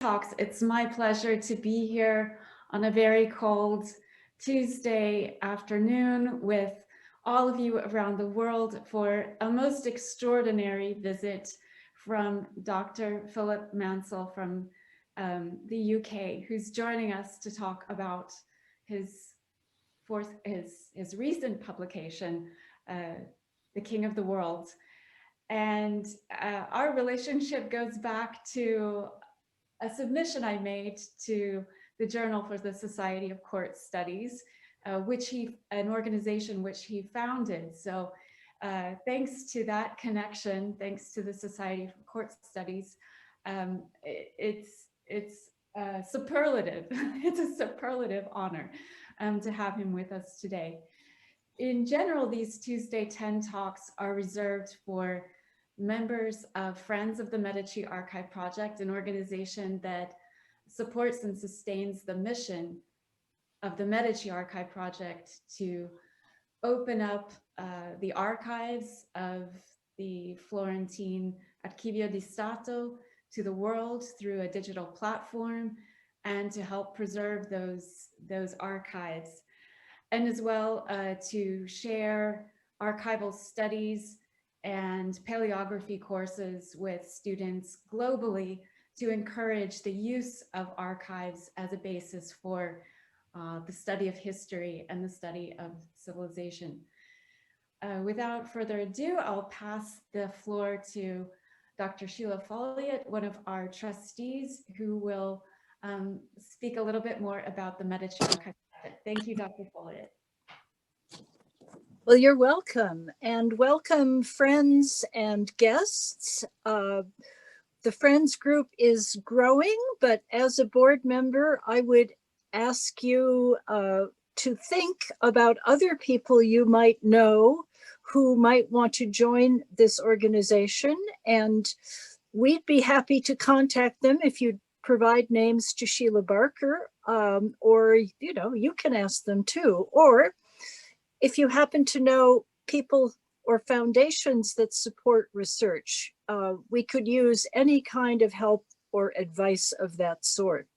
Talks. It's my pleasure to be here on a very cold Tuesday afternoon with all of you around the world for a most extraordinary visit from Dr. Philip Mansel from the UK, who's joining us to talk about his recent publication, The King of the World. And our relationship goes back to a submission I made to the Journal for the Society of Court Studies, an organization which he founded. So thanks to that connection, thanks to the Society for Court Studies, it's superlative. It's a superlative honor to have him with us today. In general, these Tuesday 10 talks are reserved for members of Friends of the Medici Archive Project, an organization that supports and sustains the mission of the Medici Archive Project to open up the archives of the Florentine Archivio di Stato to the world through a digital platform, and to help preserve those archives, and as well to share archival studies and paleography courses with students globally to encourage the use of archives as a basis for the study of history and the study of civilization. Without further ado, I'll pass the floor to Dr. Sheila Folliott, one of our trustees, who will speak a little bit more about the Medici Archive. Thank you, Dr. Folliott. Well, you're welcome, and welcome friends and guests. The Friends group is growing, but as a board member, I would ask you to think about other people you might know who might want to join this organization, and we'd be happy to contact them if you provide names to Sheila Barker, or you can ask them too, or if you happen to know people or foundations that support research, we could use any kind of help or advice of that sort.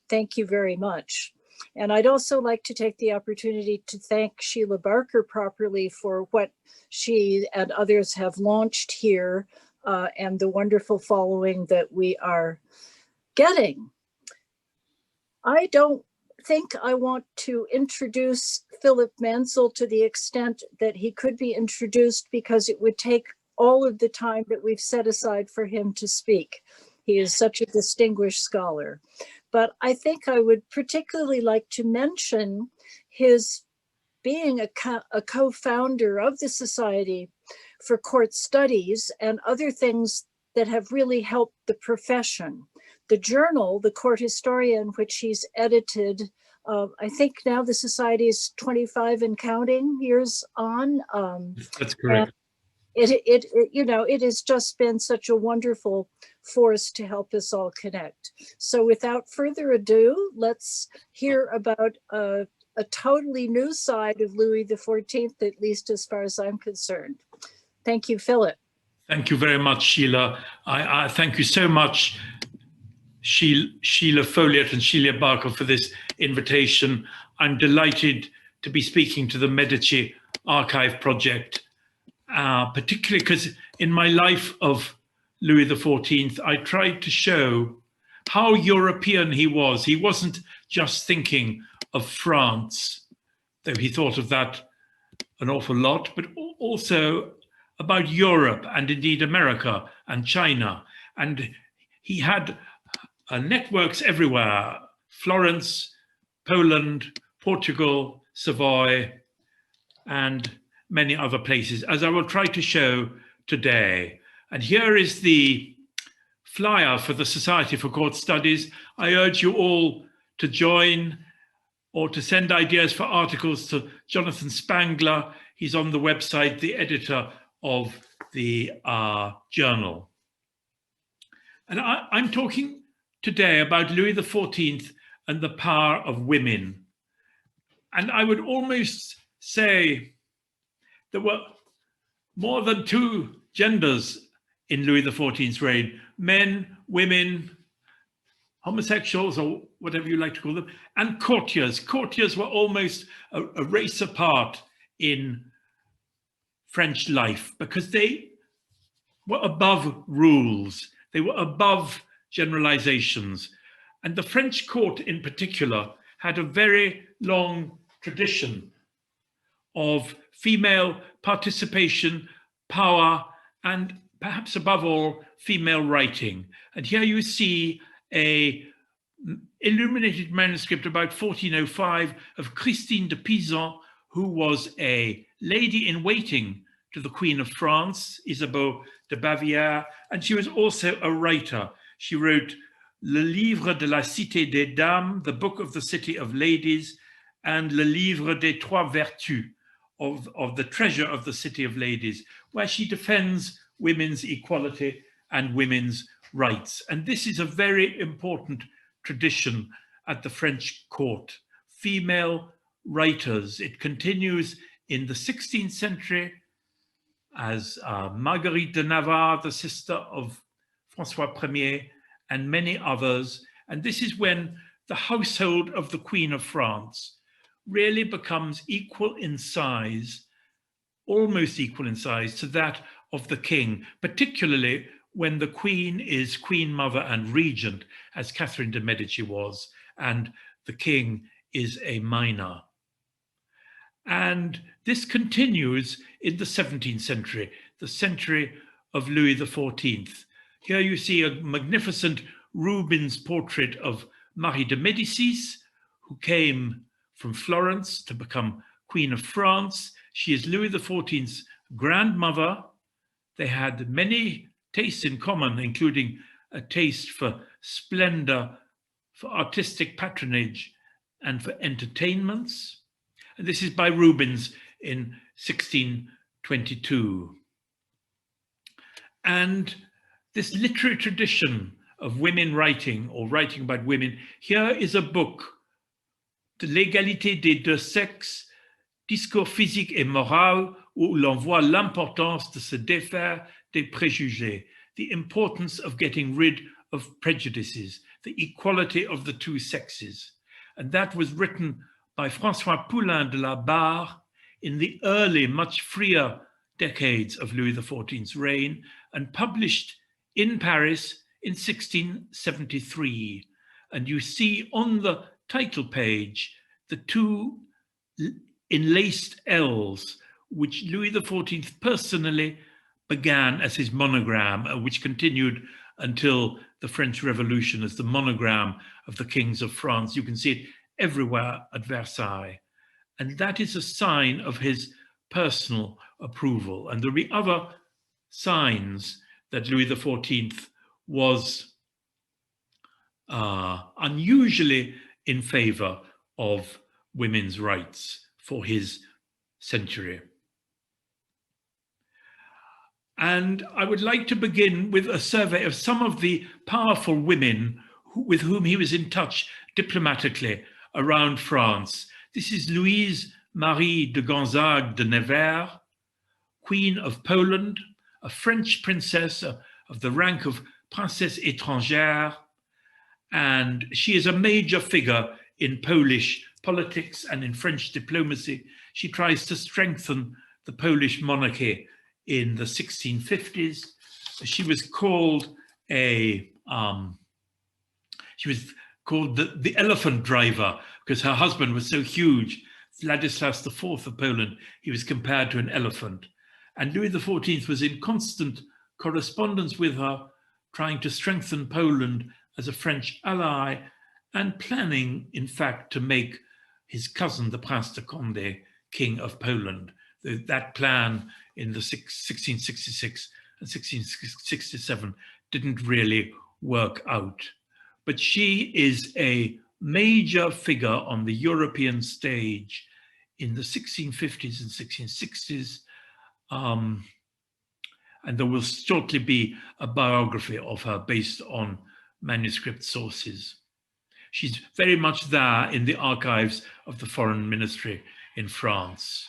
Thank you very much. And I'd also like to take the opportunity to thank Sheila Barker properly for what she and others have launched here and the wonderful following that we are getting. I don't think I want to introduce Philip Mansel to the extent that he could be introduced, because it would take all of the time that we've set aside for him to speak. He is such a distinguished scholar. But I think I would particularly like to mention his being a co-founder of the Society for Court Studies and other things that have really helped the profession. The journal, The Court Historian, which he's edited, I think now the society is 25 and counting years on. That's correct. It has just been such a wonderful force to help us all connect. So without further ado, let's hear about a totally new side of Louis XIV, at least as far as I'm concerned. Thank you, Philip. Thank you very much, Sheila. I thank you so much, Sheila Folliott and Sheila Barker, for this invitation. I'm delighted to be speaking to the Medici Archive Project, particularly because in my life of Louis XIV, I tried to show how European he was. He wasn't just thinking of France, though he thought of that an awful lot, but also about Europe and indeed America and China. And he had networks everywhere: Florence, Poland, Portugal, Savoy, and many other places, as I will try to show today. And here is the flyer for the Society for Court Studies. I urge you all to join or to send ideas for articles to Jonathan Spangler. He's on the website, the editor of the journal. And I'm talking today about Louis XIV and the power of women. And I would almost say there were more than two genders in Louis XIV's reign: men, women, homosexuals, or whatever you like to call them, and courtiers. Courtiers were almost a race apart in French life because they were above rules. They were above generalizations. And the French court in particular had a very long tradition of female participation, power, and perhaps above all, female writing. And here you see a illuminated manuscript about 1405 of Christine de Pisan, who was a lady in waiting to the Queen of France, Isabeau de Bavière, and she was also a writer. She wrote Le Livre de la Cité des Dames, the Book of the City of Ladies, and Le Livre des Trois Vertus, of the Treasure of the City of Ladies, where she defends women's equality and women's rights. And this is a very important tradition at the French court. Female writers. It continues in the 16th century as Margarite de Navarre, the sister of François Ier, and many others. And this is when the household of the Queen of France really becomes equal in size, almost equal in size to that of the king, particularly when the queen is queen mother and regent, as Catherine de Medici was, and the king is a minor. And this continues in the 17th century, the century of Louis XIV. Here you see a magnificent Rubens portrait of Marie de Médicis, who came from Florence to become Queen of France. She is Louis XIV's grandmother. They had many tastes in common, including a taste for splendor, for artistic patronage, and for entertainments. And this is by Rubens in 1622. And this literary tradition of women writing, or writing about women, here is a book, de l'égalité des deux sexes, discours physique et moral, où l'on voit l'importance de se défaire des préjugés, the importance of getting rid of prejudices, the equality of the two sexes. And that was written by François Poulain de la Barre in the early, much freer decades of Louis XIV's reign, and published in Paris in 1673. And you see on the title page the two enlaced L's, which Louis XIV personally began as his monogram, which continued until the French Revolution as the monogram of the kings of France. You can see it everywhere at Versailles. And that is a sign of his personal approval. And there'll be other signs that Louis XIV was unusually in favor of women's rights for his century. And I would like to begin with a survey of some of the powerful women with whom he was in touch diplomatically around France. This is Louise Marie de Gonzague de Nevers, Queen of Poland, a French princess of the rank of Princesse étrangère, and she is a major figure in Polish politics and in French diplomacy. She tries to strengthen the Polish monarchy in the 1650s. She was called the elephant driver because her husband was so huge. Władysław IV of Poland, he was compared to an elephant. And Louis XIV was in constant correspondence with her, trying to strengthen Poland as a French ally and planning, in fact, to make his cousin, the Prince de Condé, King of Poland. That plan in the 1666 and 1667 didn't really work out. But she is a major figure on the European stage in the 1650s and 1660s. And there will shortly be a biography of her based on manuscript sources. She's very much there in the archives of the Foreign Ministry in France.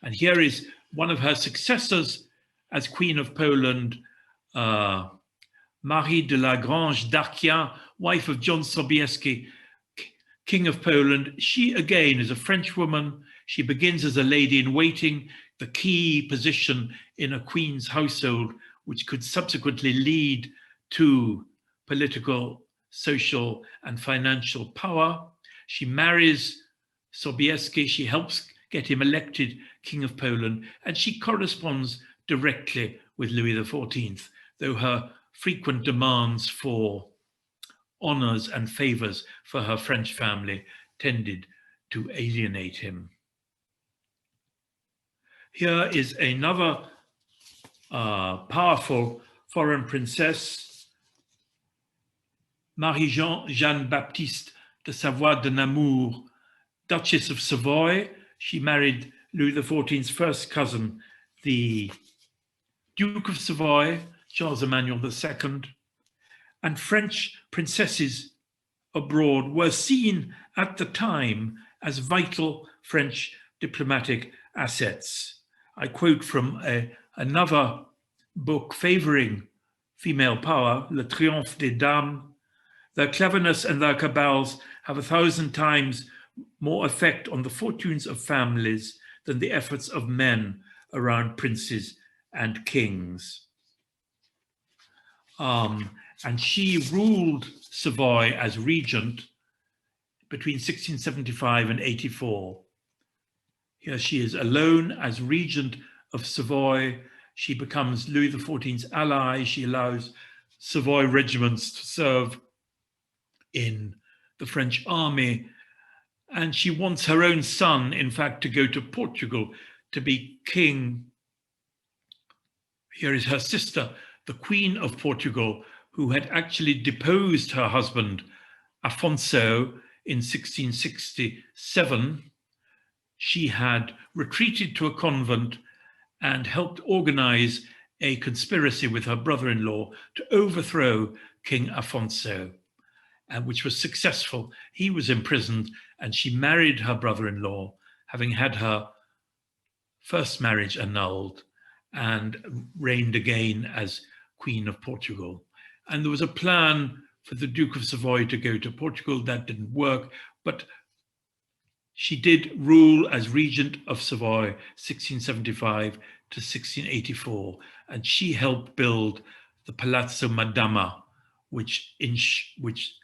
And here is one of her successors as Queen of Poland, Marie de la Grange d'Arquien, wife of John Sobieski, King of Poland. She again is a French woman. She begins as a lady in waiting, the key position in a queen's household, which could subsequently lead to political, social, and financial power. She marries Sobieski. She helps get him elected King of Poland, and she corresponds directly with Louis XIV, though her frequent demands for honors and favors for her French family tended to alienate him. Here is another powerful foreign princess, Marie-Jeanne Baptiste de Savoy de Namur, Duchess of Savoy. She married Louis XIV's first cousin, the Duke of Savoy, Charles Emmanuel II, and French princesses abroad were seen at the time as vital French diplomatic assets. I quote from another book favoring female power, Le Triomphe des Dames. Their cleverness and their cabals have 1,000 times more effect on the fortunes of families than the efforts of men around princes and kings. And she ruled Savoy as regent between 1675 and 84. Here she is alone as regent of Savoy. She becomes Louis XIV's ally. She allows Savoy regiments to serve in the French army. And she wants her own son, in fact, to go to Portugal to be king. Here is her sister, the Queen of Portugal, who had actually deposed her husband, Afonso, in 1667. She had retreated to a convent and helped organize a conspiracy with her brother-in-law to overthrow King Afonso, which was successful. He was imprisoned and she married her brother-in-law, having had her first marriage annulled, and reigned again as Queen of Portugal. And there was a plan for the Duke of Savoy to go to Portugal. That didn't work, but she did rule as regent of Savoy 1675 to 1684, and she helped build the Palazzo Madama, which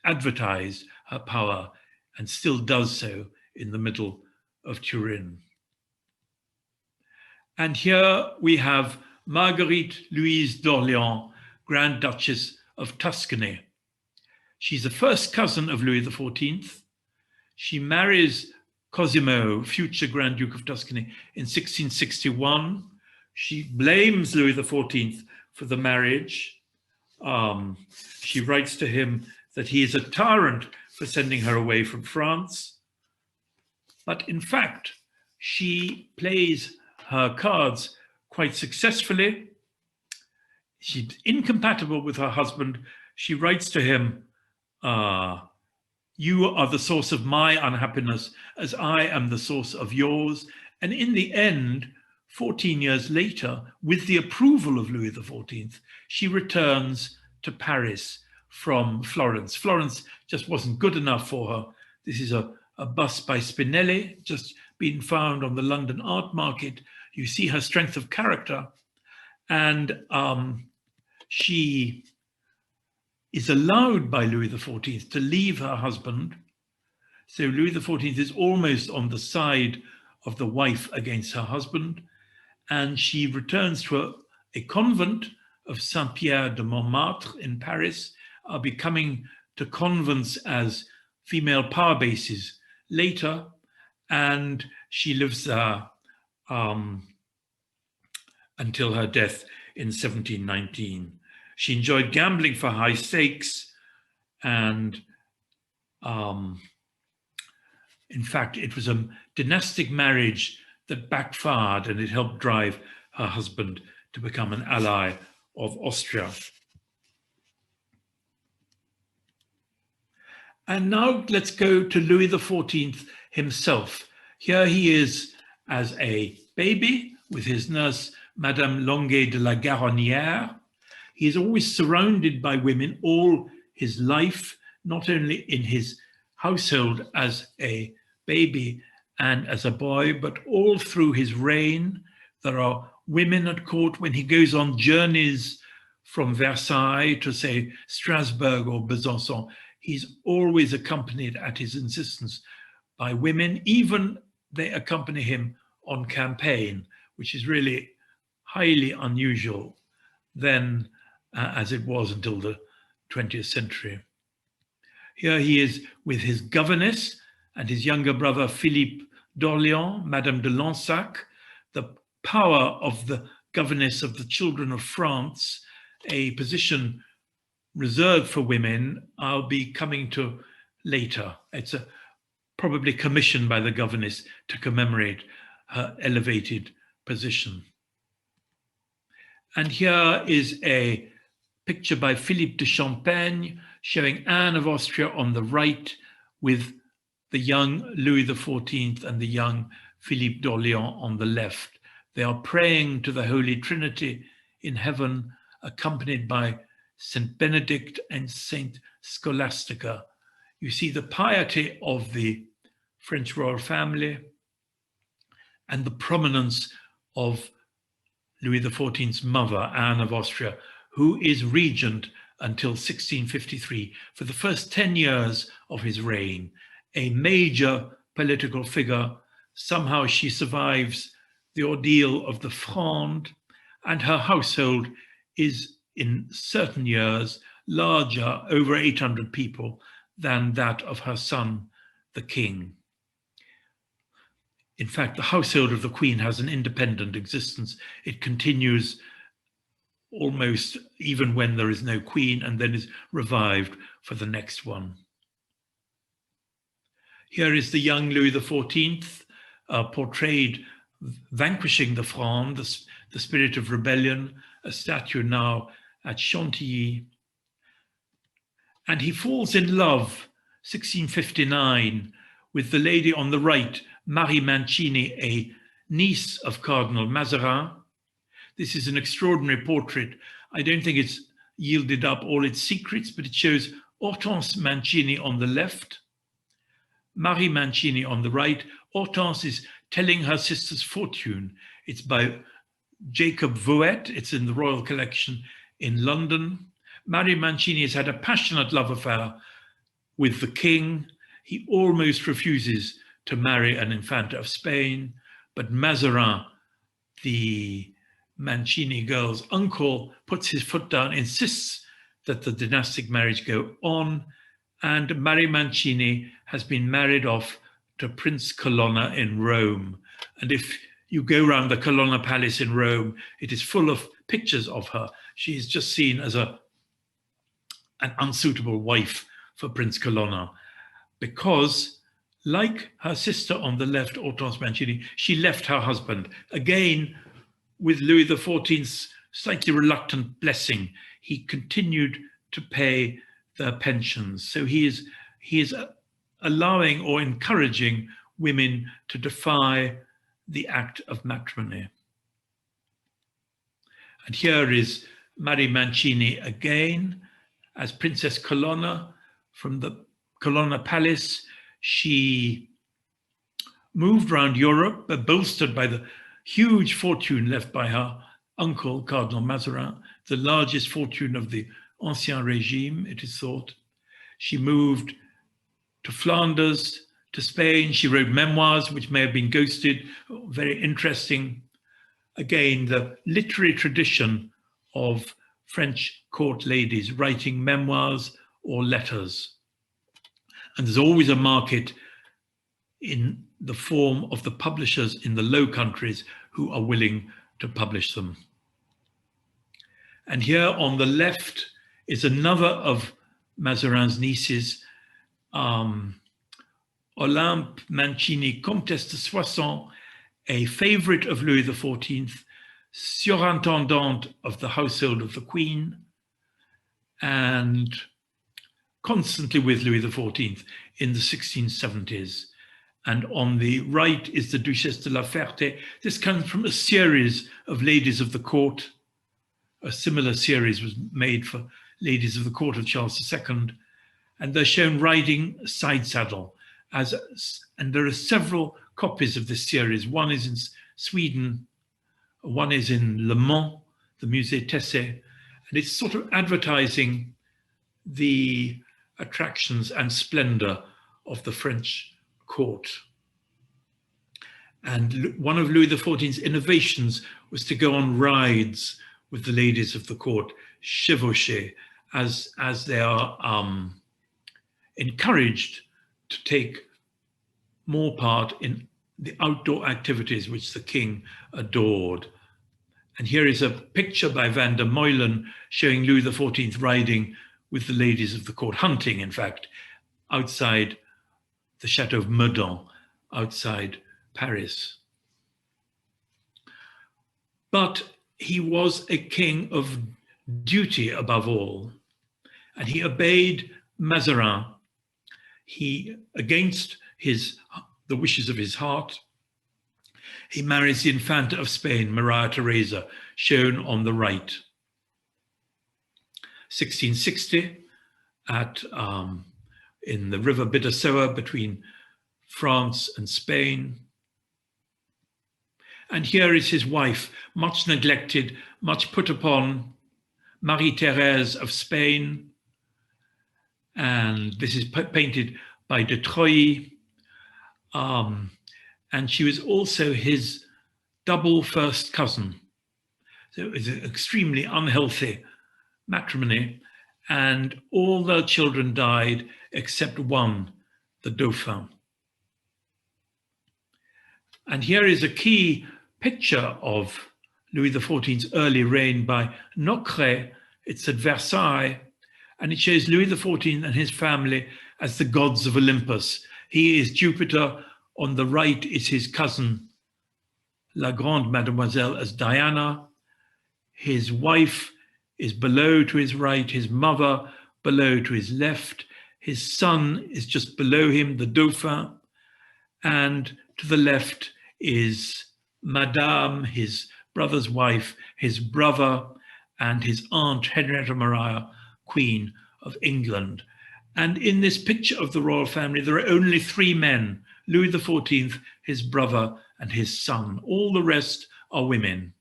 advertised her power and still does so in the middle of Turin. And here we have Marguerite Louise d'Orléans, Grand Duchess of Tuscany. She's the first cousin of Louis XIV. She marries Cosimo, future Grand Duke of Tuscany, in 1661. She blames Louis XIV for the marriage. She writes to him that he is a tyrant for sending her away from France. But in fact, she plays her cards quite successfully. She's incompatible with her husband. She writes to him, "You are the source of my unhappiness as I am the source of yours." And in the end, 14 years later, with the approval of Louis XIV, she returns to Paris from Florence. Florence just wasn't good enough for her. This is a bust by Spinelli, just been found on the London art market. You see her strength of character. And she is allowed by Louis XIV to leave her husband. So Louis XIV is almost on the side of the wife against her husband. And she returns to a convent of Saint-Pierre de Montmartre in Paris, becoming to convents as female power bases later. And she lives there until her death in 1719. She enjoyed gambling for high stakes, and in fact, it was a dynastic marriage that backfired, and it helped drive her husband to become an ally of Austria. And now let's go to Louis XIV himself. Here he is as a baby with his nurse, Madame Longuet de la Garonnière. He is always surrounded by women all his life, not only in his household as a baby and as a boy, but all through his reign. There are women at court when he goes on journeys from Versailles to, say, Strasbourg or Besançon. He's always accompanied at his insistence by women. Even they accompany him on campaign, which is really highly unusual then, as it was until the 20th century. Here he is with his governess and his younger brother Philippe d'Orléans, Madame de Lansac, the power of the governess of the children of France, a position reserved for women. I'll be coming to later. It's probably commissioned by the governess to commemorate her elevated position. And here is a picture by Philippe de Champagne showing Anne of Austria on the right with the young Louis XIV and the young Philippe d'Orléans on the left. They are praying to the Holy Trinity in heaven, accompanied by Saint Benedict and Saint Scholastica. You see the piety of the French royal family and the prominence of Louis XIV's mother, Anne of Austria, who is regent until 1653, for the first 10 years of his reign, a major political figure. Somehow she survives the ordeal of the Fronde, and her household is in certain years larger, over 800 people, than that of her son, the king. In fact, the household of the Queen has an independent existence. It continues almost even when there is no Queen, and then is revived for the next one. Here is the young Louis XIV, portrayed vanquishing the Fronde, the spirit of rebellion, a statue now at Chantilly. And he falls in love, 1659, with the lady on the right, Maddie Mancini, a niece of Cardinal Mazarin. This is an extraordinary portrait. I don't think it's yielded up all its secrets, but it shows Hortense Mancini on the left, Marie Mancini on the right. Hortense is telling her sister's fortune. It's by Jacob Vouet. It's in the Royal Collection in London. Marie Mancini has had a passionate love affair with the king. He almost refuses to marry an Infanta of Spain, but Mazarin, the Mancini girl's uncle, puts his foot down, insists that the dynastic marriage go on, and Marie Mancini has been married off to Prince Colonna in Rome. And if you go around the Colonna Palace in Rome, it is full of pictures of her. She is just seen as an unsuitable wife for Prince Colonna, because, like her sister on the left, Hortense Mancini, she left her husband. Again, with Louis XIV's slightly reluctant blessing, he continued to pay their pensions. So he is allowing or encouraging women to defy the act of matrimony. And here is Marie Mancini again as Princess Colonna from the Colonna Palace. She moved around Europe, bolstered by the huge fortune left by her uncle, Cardinal Mazarin, the largest fortune of the Ancien Regime, it is thought. She moved to Flanders, to Spain. She wrote memoirs, which may have been ghosted, very interesting. Again, the literary tradition of French court ladies writing memoirs or letters. And there's always a market in the form of the publishers in the Low Countries who are willing to publish them. And here on the left is another of Mazarin's nieces, Olympe Mancini, Comtesse de Soissons, a favorite of Louis XIV, surintendant of the household of the Queen, and constantly with Louis XIV in the 1670s. And on the right is the Duchess de la Ferté. This comes from a series of ladies of the court, a similar series was made for ladies of the court of Charles II, and they're shown riding side saddle. And there are several copies of this series. One is in Sweden, one is in Le Mans, the Musée Tessé, and it's sort of advertising the attractions and splendor of the French court. And one of Louis XIV's innovations was to go on rides with the ladies of the court, chevauchés, as they are encouraged to take more part in the outdoor activities which the king adored. And here is a picture by Van der Meulen showing Louis XIV riding with the ladies of the court, hunting, in fact, outside the Chateau of Meudon, outside Paris. But he was a king of duty above all, and he obeyed Mazarin. He, against the wishes of his heart, he marries the Infanta of Spain, Maria Theresa, shown on the right. 1660, in the river Bidassoa between France and Spain. And here is his wife, much neglected, much put upon, Marie-Thérèse of Spain. And this is painted by de Troyes. And she was also his double first cousin. So it was an extremely unhealthy matrimony, and all their children died except one, the Dauphin. And here is a key picture of Louis XIV's early reign by Nocret. It's at Versailles, and it shows Louis XIV and his family as the gods of Olympus. He is Jupiter. On the right is his cousin, La Grande Mademoiselle, as Diana. His wife is below to his right, his mother below to his left. His son is just below him, the Dauphin. And to the left is Madame, his brother's wife, his brother, and his aunt, Henrietta Maria, Queen of England. And in this picture of the royal family, there are only three men: Louis XIV, his brother, and his son. All the rest are women,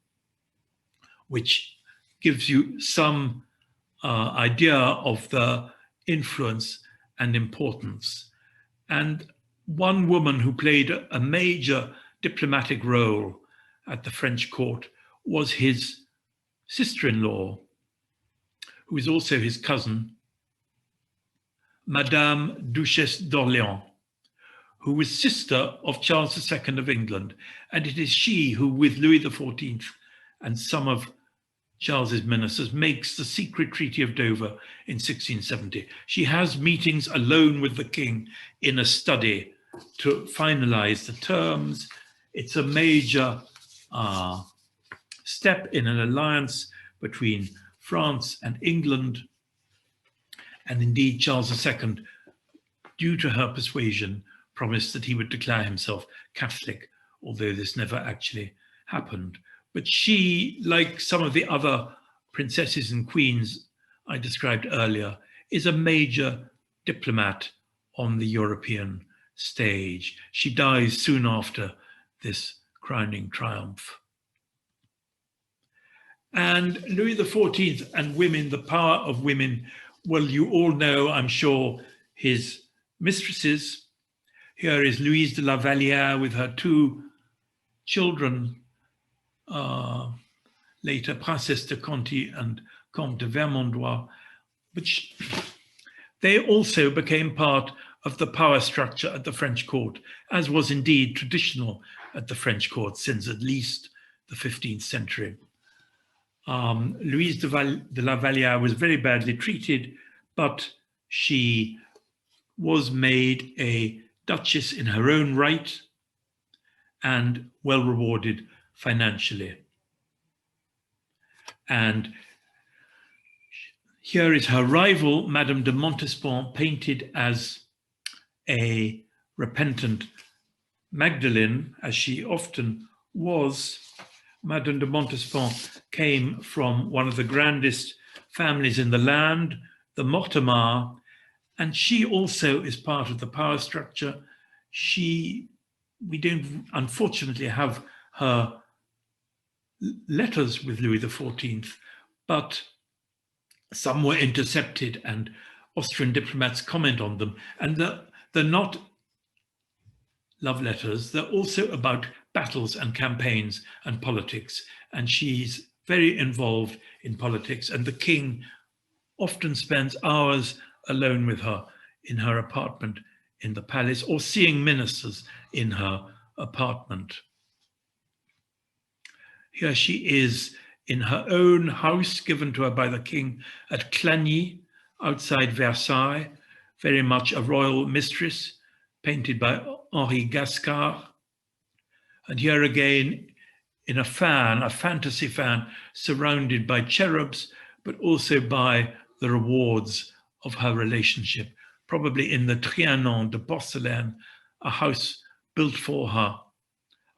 which gives you some idea of the influence and importance. And one woman who played a major diplomatic role at the French court was his sister-in-law, who is also his cousin, Madame Duchess d'Orléans, who was sister of Charles II of England. And it is she who, with Louis XIV and some of Charles's ministers, makes the secret Treaty of Dover in 1670. She has meetings alone with the king in a study to finalize the terms. It's a major step in an alliance between France and England. And indeed, Charles II, due to her persuasion, promised that he would declare himself Catholic, although this never actually happened. But she, like some of the other princesses and queens I described earlier, is a major diplomat on the European stage. She dies soon after this crowning triumph. And Louis XIV and women, the power of women, well, you all know, I'm sure, his mistresses. Here is Louise de la Vallière with her two children, later Princesse de Conti and Comte de Vermandois, which they also became part of the power structure at the French court, as was indeed traditional at the French court since at least the 15th century. Louise de la Vallière was very badly treated, but she was made a duchess in her own right and well rewarded financially. And here is her rival, Madame de Montespan, painted as a repentant Magdalene, as she often was, Madame de Montespan came from one of the grandest families in the land, the Mortemar, and she also is part of the power structure. We don't unfortunately have her letters with Louis XIV, but some were intercepted and Austrian diplomats comment on them. And they're not love letters, they're also about battles and campaigns and politics. And she's very involved in politics. And the king often spends hours alone with her in her apartment in the palace, or seeing ministers in her apartment. Here she is in her own house given to her by the king at Clagny, outside Versailles, very much a royal mistress, painted by Henri Gascard. And here again, in a fan, a fantasy fan, surrounded by cherubs, but also by the rewards of her relationship, probably in the Trianon de Porcelaine, a house built for her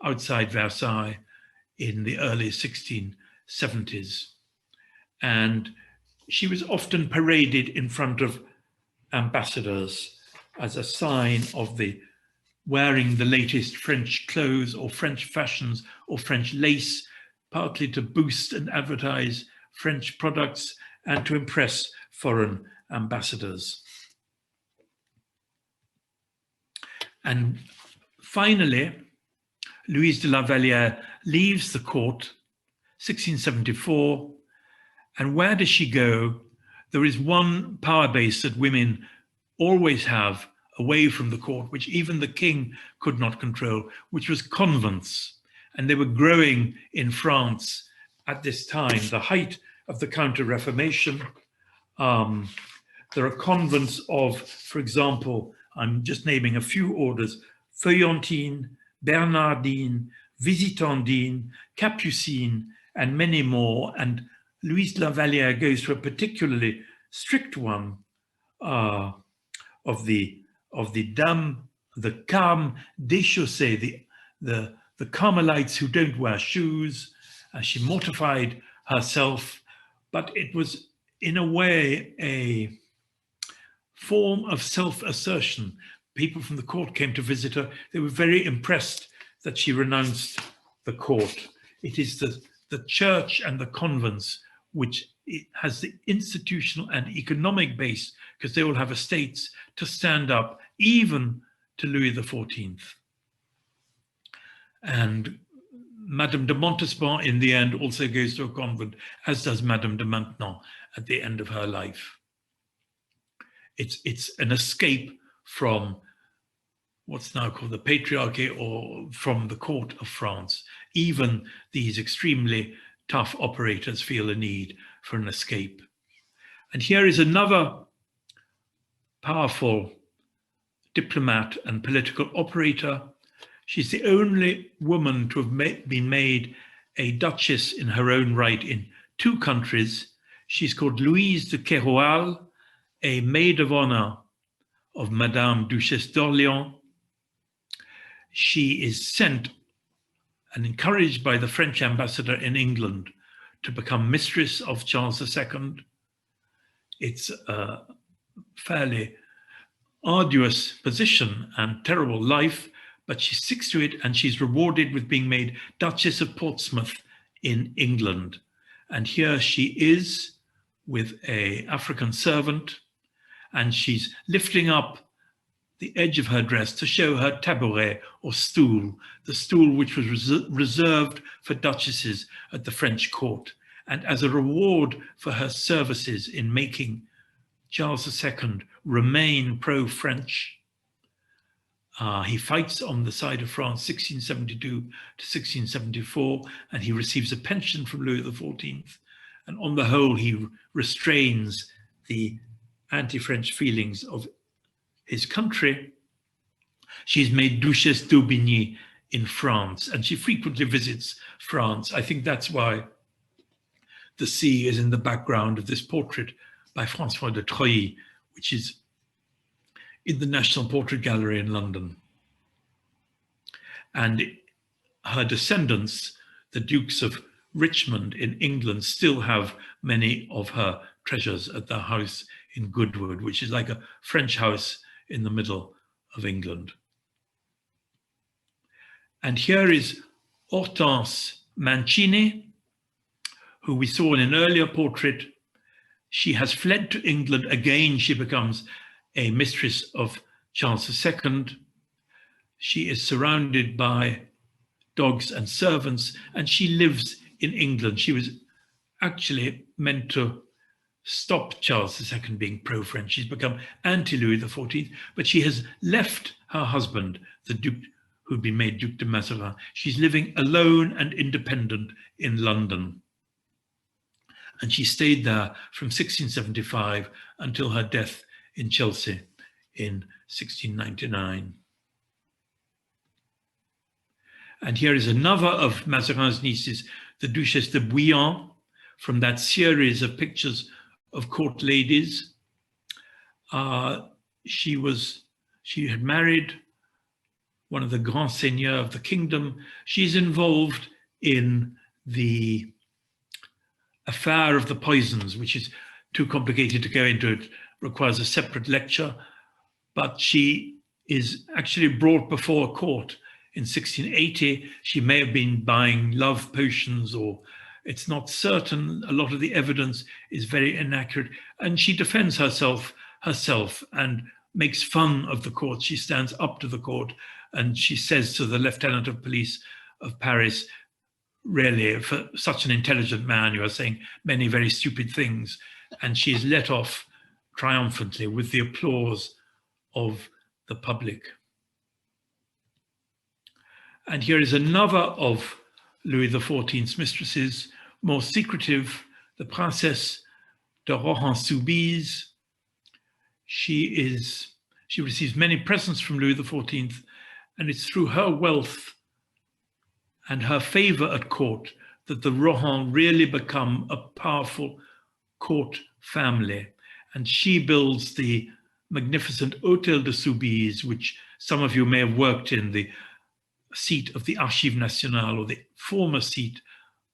outside Versailles in the early 1670s. And she was often paraded in front of ambassadors as a sign of the wearing the latest French clothes or French fashions or French lace, partly to boost and advertise French products and to impress foreign ambassadors. And finally, Louise de la Vallière leaves the court, 1674, and where does she go? There is one power base that women always have away from the court, which even the king could not control, which was convents. And they were growing in France at this time, the height of the Counter-Reformation. There are convents of, for example, I'm just naming a few orders, Feuillantine, Bernardine, Visitandine, Capucine, and many more. And Louise de la Vallière goes to a particularly strict one of the Dames, the Carmes déchaussées, the Carmelites who don't wear shoes. She mortified herself, but it was in a way a form of self-assertion. People from the court came to visit her. They were very impressed that she renounced the court. It is the church and the convents which it has the institutional and economic base, because they all have estates, to stand up even to Louis XIV. And Madame de Montespan in the end also goes to a convent, as does Madame de Maintenon at the end of her life. It's an escape from what's now called the patriarchy, or from the court of France. Even these extremely tough operators feel a need for an escape. And here is another powerful diplomat and political operator. She's the only woman to have been made a duchess in her own right in 2 countries. She's called Louise De Keral, a maid of honor of Madame Duchess d'Orléans. She is sent and encouraged by the French ambassador in England to become mistress of Charles II. It's a fairly arduous position and terrible life, but she sticks to it, and she's rewarded with being made Duchess of Portsmouth in England. And here she is with an African servant, and she's lifting up the edge of her dress to show her tabouret or stool, the stool which was reserved for duchesses at the French court. And as a reward for her services in making Charles II remain pro-French, he fights on the side of France 1672 to 1674, and he receives a pension from Louis XIV. And on the whole, he restrains the anti-French feelings of his country. She's made Duchess d'Aubigny in France, and she frequently visits France. I think that's why the sea is in the background of this portrait by François de Troilly, which is in the National Portrait Gallery in London. And her descendants, the Dukes of Richmond in England still have many of her treasures at their house in Goodwood, which is like a French house in the middle of England. And here is Hortense Mancini, who we saw in an earlier portrait. She has fled to England. Again, she becomes a mistress of Charles II. She is surrounded by dogs and servants, and she lives in England. She was actually meant to stop Charles II being pro-French. She's become anti-Louis XIV, but she has left her husband, the Duke, who'd been made Duc de Mazarin. She's living alone and independent in London. And she stayed there from 1675 until her death in Chelsea in 1699. And here is another of Mazarin's nieces, the Duchess de Bouillon, from that series of pictures of court ladies. She had married one of the grand seigneurs of the kingdom. She's involved in the affair of the poisons, which is too complicated to go into. It requires a separate lecture, but she is actually brought before a court in 1680. She may have been buying love potions, or it's not certain. A lot of the evidence is very inaccurate, and she defends herself and makes fun of the court. She stands up to the court and she says to the lieutenant of police of Paris, really, for such an intelligent man, you are saying many very stupid things. And she is let off triumphantly with the applause of the public. And here is another of Louis XIV's mistresses, more secretive, the Princess de Rohan-Soubise. She receives many presents from Louis XIV, and it's through her wealth and her favor at court that the Rohan really become a powerful court family. And she builds the magnificent Hôtel de Soubise, which some of you may have worked in, the seat of the Archives Nationales, or the former seat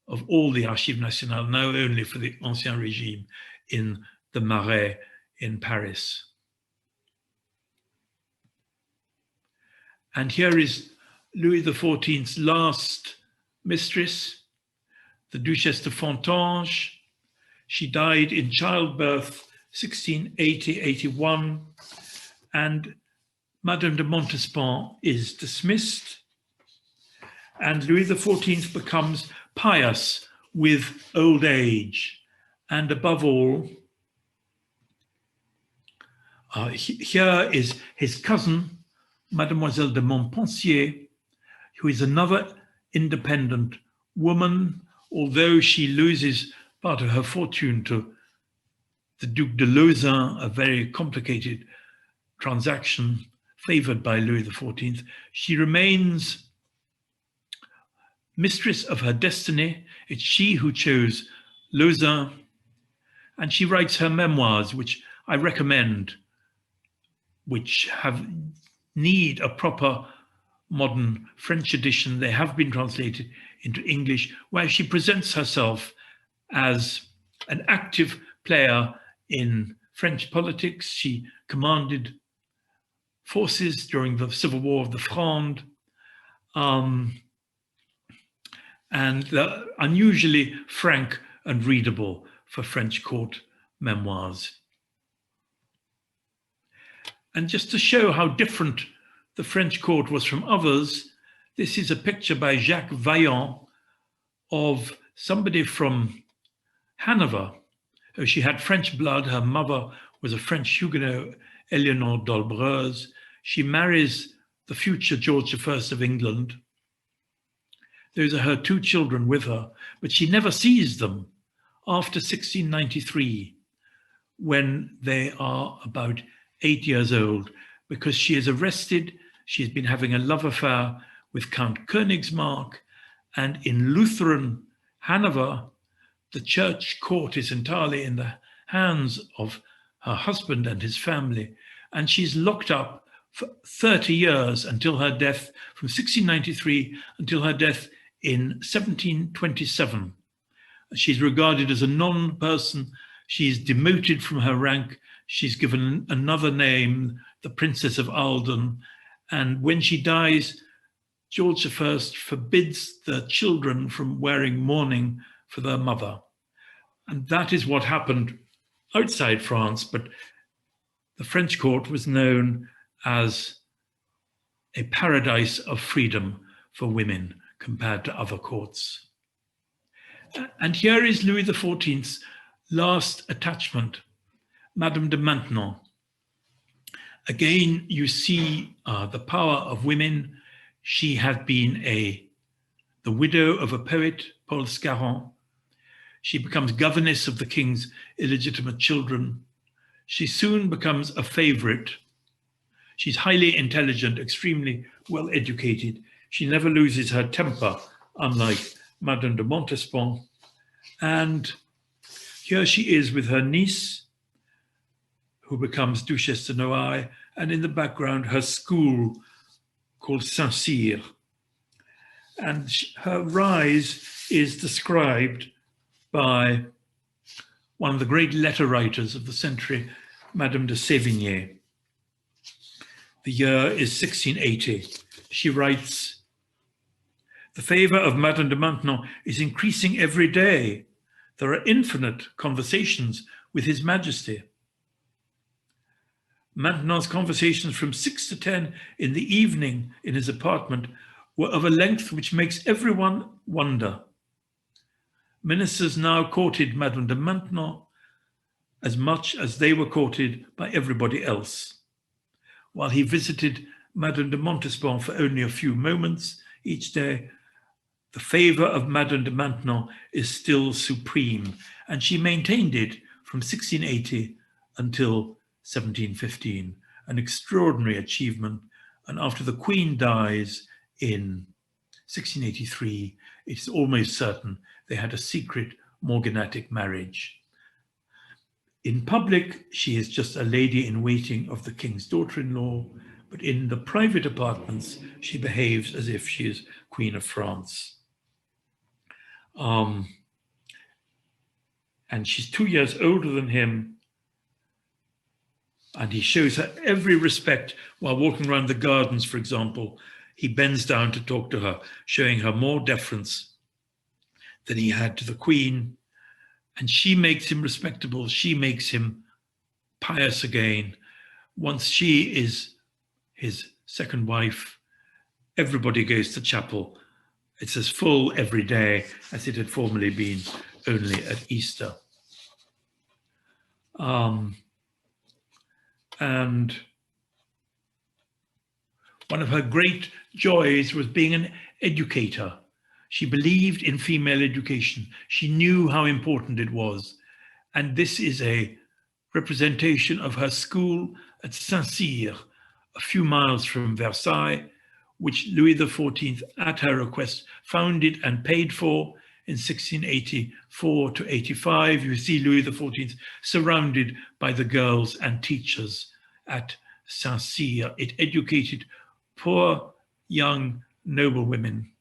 of all the Archives Nationales, now only for the Ancien Régime, in the Marais in Paris. And here is Louis XIV's last mistress, the Duchess de Fontage. She died in childbirth 1680-81, and Madame de Montespan is dismissed, and Louis XIV becomes pious with old age. And above all, here is his cousin, Mademoiselle de Montpensier, who is another independent woman, although she loses part of her fortune to the Duc de Lauzun, a very complicated transaction favored by Louis XIV. She remains mistress of her destiny. It's she who chose Lauzun, and she writes her memoirs, which I recommend, which need a proper modern French edition. They have been translated into English, where she presents herself as an active player in French politics. She commanded forces during the Civil War of the Fronde, and unusually frank and readable for French court memoirs. And just to show how different the French court was from others, this is a picture by Jacques Vaillant of somebody from Hanover. She had French blood. Her mother was a French Huguenot, Eleanor d'Olbreuse. She marries the future George I of England. Those are her two children with her, but she never sees them after 1693, when they are about 8 years old, because she is arrested. She's been having a love affair with Count Königsmarck, and in Lutheran Hanover, the church court is entirely in the hands of her husband and his family, and she's locked up for 30 years until her death, from 1693 until her death in 1727. She's regarded as a non-person. She's demoted from her rank. She's given another name, the Princess of Alden. And when she dies, George I forbids the children from wearing mourning for their mother. And that is what happened outside France, but the French court was known as a paradise of freedom for women compared to other courts. And here is Louis XIV's last attachment, Madame de Maintenon. Again, you see the power of women. She had been the widow of a poet, Paul Scarron. She becomes governess of the king's illegitimate children. She soon becomes a favorite. She's highly intelligent, extremely well educated. She never loses her temper, unlike Madame de Montespan. And here she is with her niece, who becomes Duchess de Noailles, and in the background, her school called Saint-Cyr. And her rise is described by one of the great letter writers of the century, Madame de Sévigné. The year is 1680. She writes, "The favor of Madame de Maintenon is increasing every day. There are infinite conversations with His Majesty." Maintenon's conversations from 6 to 10 in the evening in his apartment were of a length which makes everyone wonder. Ministers now courted Madame de Maintenon as much as they were courted by everybody else. While he visited Madame de Montespan for only a few moments each day, the favor of Madame de Maintenon is still supreme, and she maintained it from 1680 until 1715, an extraordinary achievement. And after the Queen dies in 1683, it's almost certain they had a secret morganatic marriage. In public, she is just a lady in waiting of the king's daughter-in-law, but in the private apartments, she behaves as if she is Queen of France. And she's 2 years older than him, and he shows her every respect while walking around the gardens, for example. He bends down to talk to her, showing her more deference than he had to the Queen. And she makes him respectable. She makes him pious again. Once she is his second wife, everybody goes to chapel. It's as full every day as it had formerly been, only at Easter. And one of her great joys was being an educator. She believed in female education. She knew how important it was. And this is a representation of her school at Saint-Cyr, a few miles from Versailles, which Louis XIV, at her request, founded and paid for in 1684 to 85. You see Louis XIV surrounded by the girls and teachers at Saint-Cyr. It educated poor, young, noble women.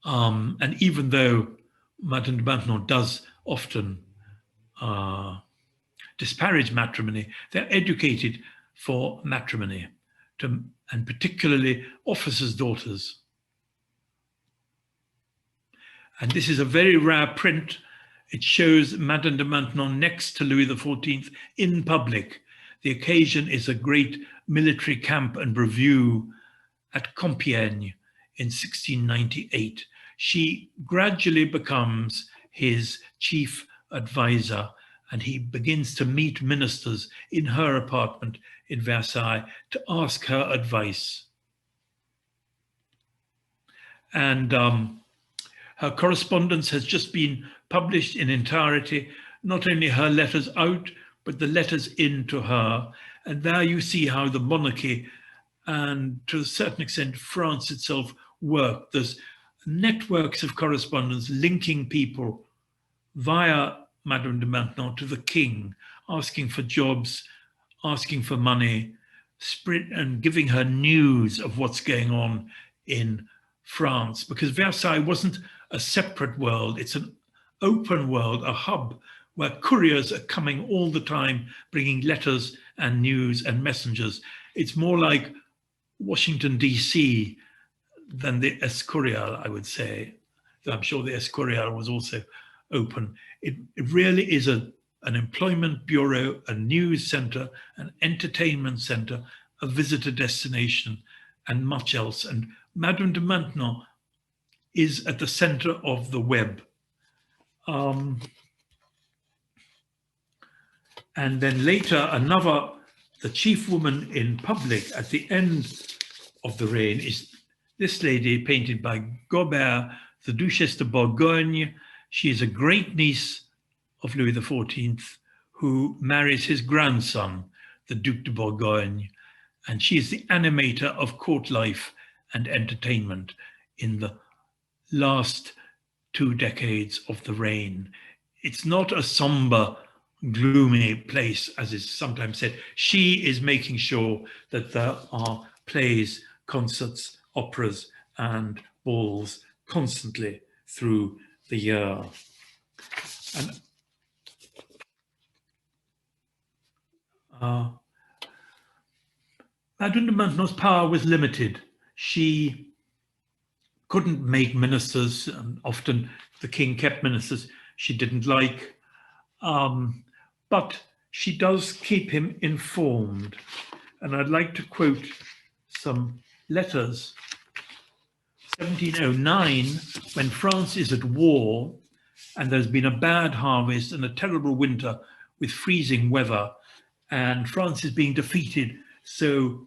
And even though Madame de Maintenon does often disparage matrimony, they're educated for matrimony, and particularly officers' daughters. And this is a very rare print. It shows Madame de Maintenon next to Louis XIV in public. The occasion is a great military camp and review at Compiègne in 1698. She gradually becomes his chief advisor, and he begins to meet ministers in her apartment in Versailles to ask her advice. And her correspondence has just been published in entirety, not only her letters out, but the letters in to her. And there you see how the monarchy and to a certain extent France itself worked. There's networks of correspondence linking people via Madame de Maintenon to the king, asking for jobs, asking for money, and giving her news of what's going on in France, because Versailles wasn't a separate world. It's an open world, a hub where couriers are coming all the time, bringing letters and news and messengers. It's more like Washington, D.C. than the Escurial, I would say. I'm sure the Escurial was also open. It really is an employment bureau, a news center, an entertainment center, a visitor destination, and much else. And Madame de Maintenon is at the center of the web. And then later, the chief woman in public at the end of the reign is this lady painted by Gobert, the Duchess de Bourgogne. She is a great niece of Louis XIV, who marries his grandson, the Duc de Bourgogne. And she is the animator of court life and entertainment in the last 2 decades of the reign. It's not a somber, gloomy place, as is sometimes said. She is making sure that there are plays, concerts, operas, and balls constantly through the year. And Madame de Maintenon's power was limited. She couldn't make ministers, and often the king kept ministers she didn't like, but she does keep him informed. And I'd like to quote some letters. 1709, when France is at war and there's been a bad harvest and a terrible winter with freezing weather, and France is being defeated, so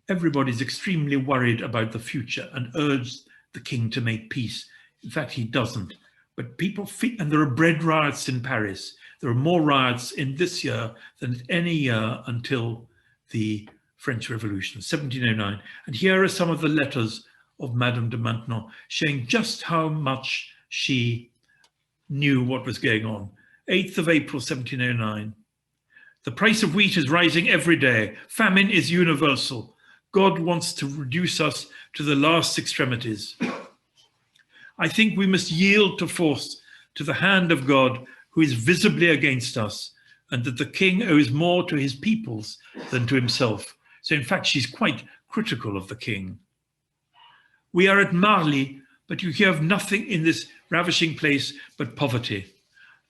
everybody's extremely worried about the future and urged the king to make peace. In fact, he doesn't. But people feel, and there are bread riots in Paris. There are more riots in this year than any year until the French Revolution, 1709. And here are some of the letters of Madame de Maintenon, showing just how much she knew what was going on. 8th of April, 1709. The price of wheat is rising every day. Famine is universal. God wants to reduce us to the last extremities. I think we must yield to force to the hand of God, who is visibly against us, and that the king owes more to his peoples than to himself. So in fact, she's quite critical of the king. We are at Marly, but you hear of nothing in this ravishing place but poverty.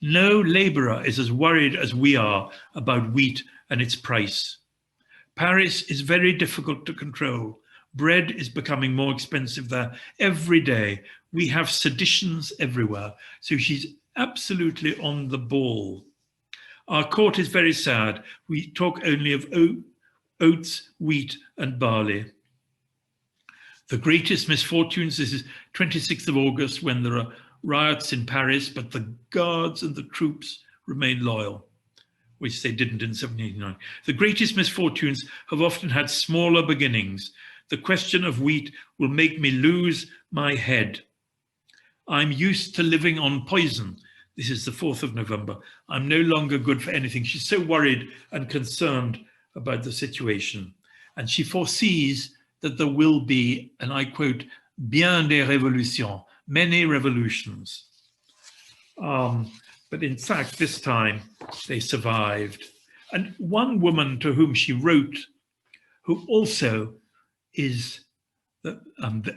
No laborer is as worried as we are about wheat and its price. Paris is very difficult to control. Bread is becoming more expensive there every day. We have seditions everywhere. So she's absolutely on the ball. Our court is very sad. We talk only of oats, wheat, and barley. The greatest misfortunes, this is 26th of August, when there are riots in Paris, but the guards and the troops remain loyal, which they didn't in 1789. The greatest misfortunes have often had smaller beginnings. The question of wheat will make me lose my head. I'm used to living on poison. This is the 4th of November. I'm no longer good for anything. She's so worried and concerned about the situation. And she foresees that there will be, and I quote, bien des révolutions, many revolutions. But in fact, this time they survived. And one woman to whom she wrote, who also is, there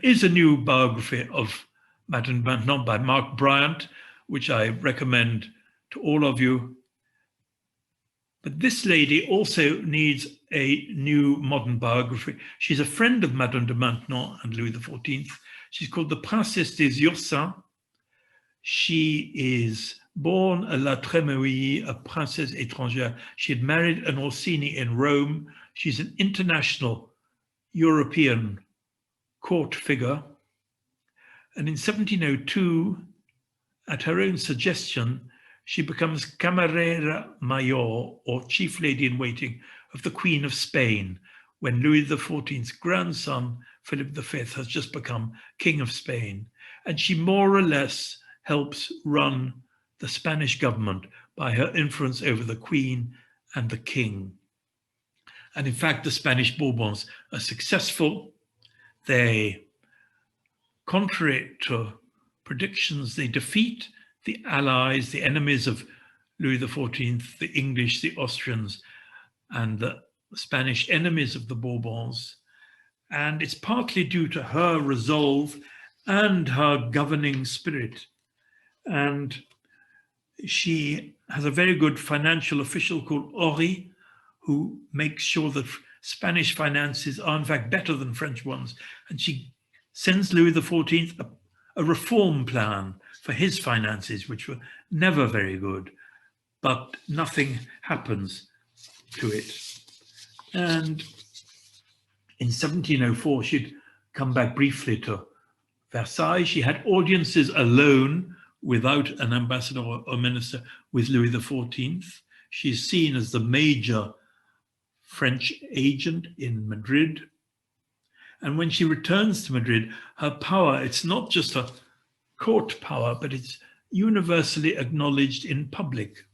is a new biography of Madame de Maintenon by Mark Bryant, which I recommend to all of you. But this lady also needs a new modern biography. She's a friend of Madame de Maintenon and Louis XIV. She's called the Princesse des Ursins. She is born à La Trémouille, a princess étrangère. She had married an Orsini in Rome. She's an international European court figure. And in 1702, at her own suggestion, she becomes Camarera Mayor, or Chief Lady in Waiting, of the Queen of Spain, when Louis XIV's grandson, Philip V, has just become King of Spain. And she more or less helps run the Spanish government by her influence over the Queen and the King. And in fact, the Spanish Bourbons are successful. They contrary to predictions, they defeat the allies, the enemies of Louis XIV, the English, the Austrians, and the Spanish enemies of the Bourbons. And it's partly due to her resolve and her governing spirit. And she has a very good financial official called Horry, who makes sure that Spanish finances are in fact better than French ones. And she sends Louis XIV a reform plan for his finances, which were never very good, but nothing happens to it. And in 1704, she'd come back briefly to Versailles. She had audiences alone, without an ambassador or minister, with Louis XIV. She's seen as the major French agent in Madrid. And when she returns to Madrid, her power, it's not just a court power, but it's universally acknowledged in public.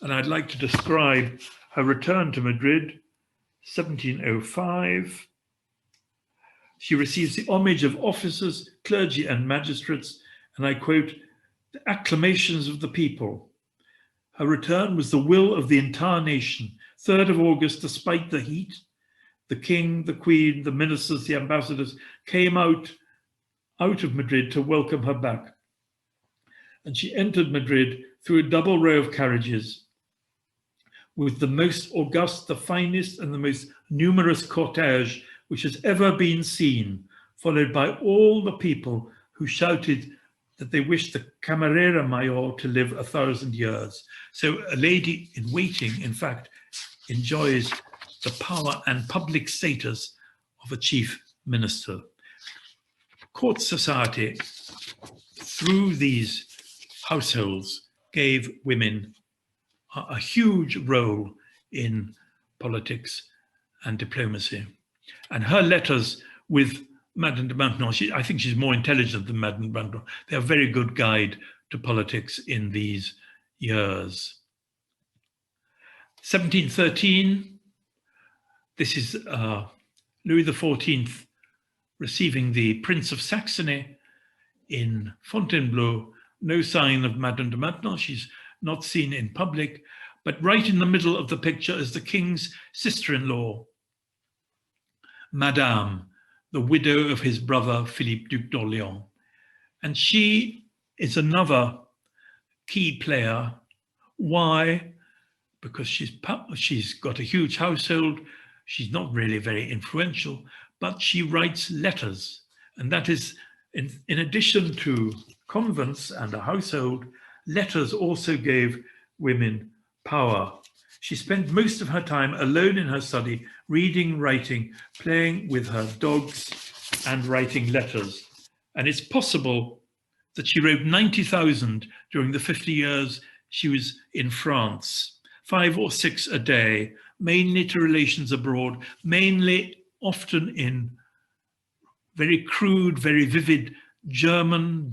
And I'd like to describe her return to Madrid, 1705. She receives the homage of officers, clergy, and magistrates, and I quote, "the acclamations of the people." Her return was the will of the entire nation. 3rd of August, despite the heat, the king, the queen, the ministers, the ambassadors came out of Madrid to welcome her back. And she entered Madrid through a double row of carriages with the most august, the finest, and the most numerous cortege which has ever been seen, followed by all the people who shouted that they wished the Camarera Mayor to live 1,000 years. So a lady in waiting, in fact, enjoys the power and public status of a chief minister. Court society, through these households, gave women a huge role in politics and diplomacy. And her letters with Madame de Maintenon, I think she's more intelligent than Madame de Maintenon. They're a very good guide to politics in these years. 1713, this is Louis XIV receiving the Prince of Saxony in Fontainebleau. No sign of Madame de Maintenon. She's not seen in public, but right in the middle of the picture is the king's sister-in-law, Madame, the widow of his brother, Philippe, Duc d'Orléans. And she is another key player. Why? Because she's got a huge household. She's not really very influential, but she writes letters. And that is, in addition to convents and a household, letters also gave women power. She spent most of her time alone in her study, reading, writing, playing with her dogs, and writing letters. And it's possible that she wrote 90,000 during the 50 years she was in France, 5 or 6 a day, mainly to relations abroad, mainly often in very crude, very vivid German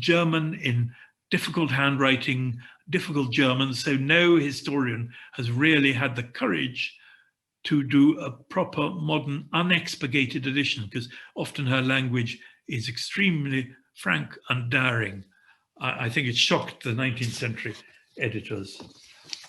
in difficult handwriting, difficult German. So no historian has really had the courage to do a proper modern unexpurgated edition, because often her language is extremely frank and daring. I think it shocked the 19th century editors.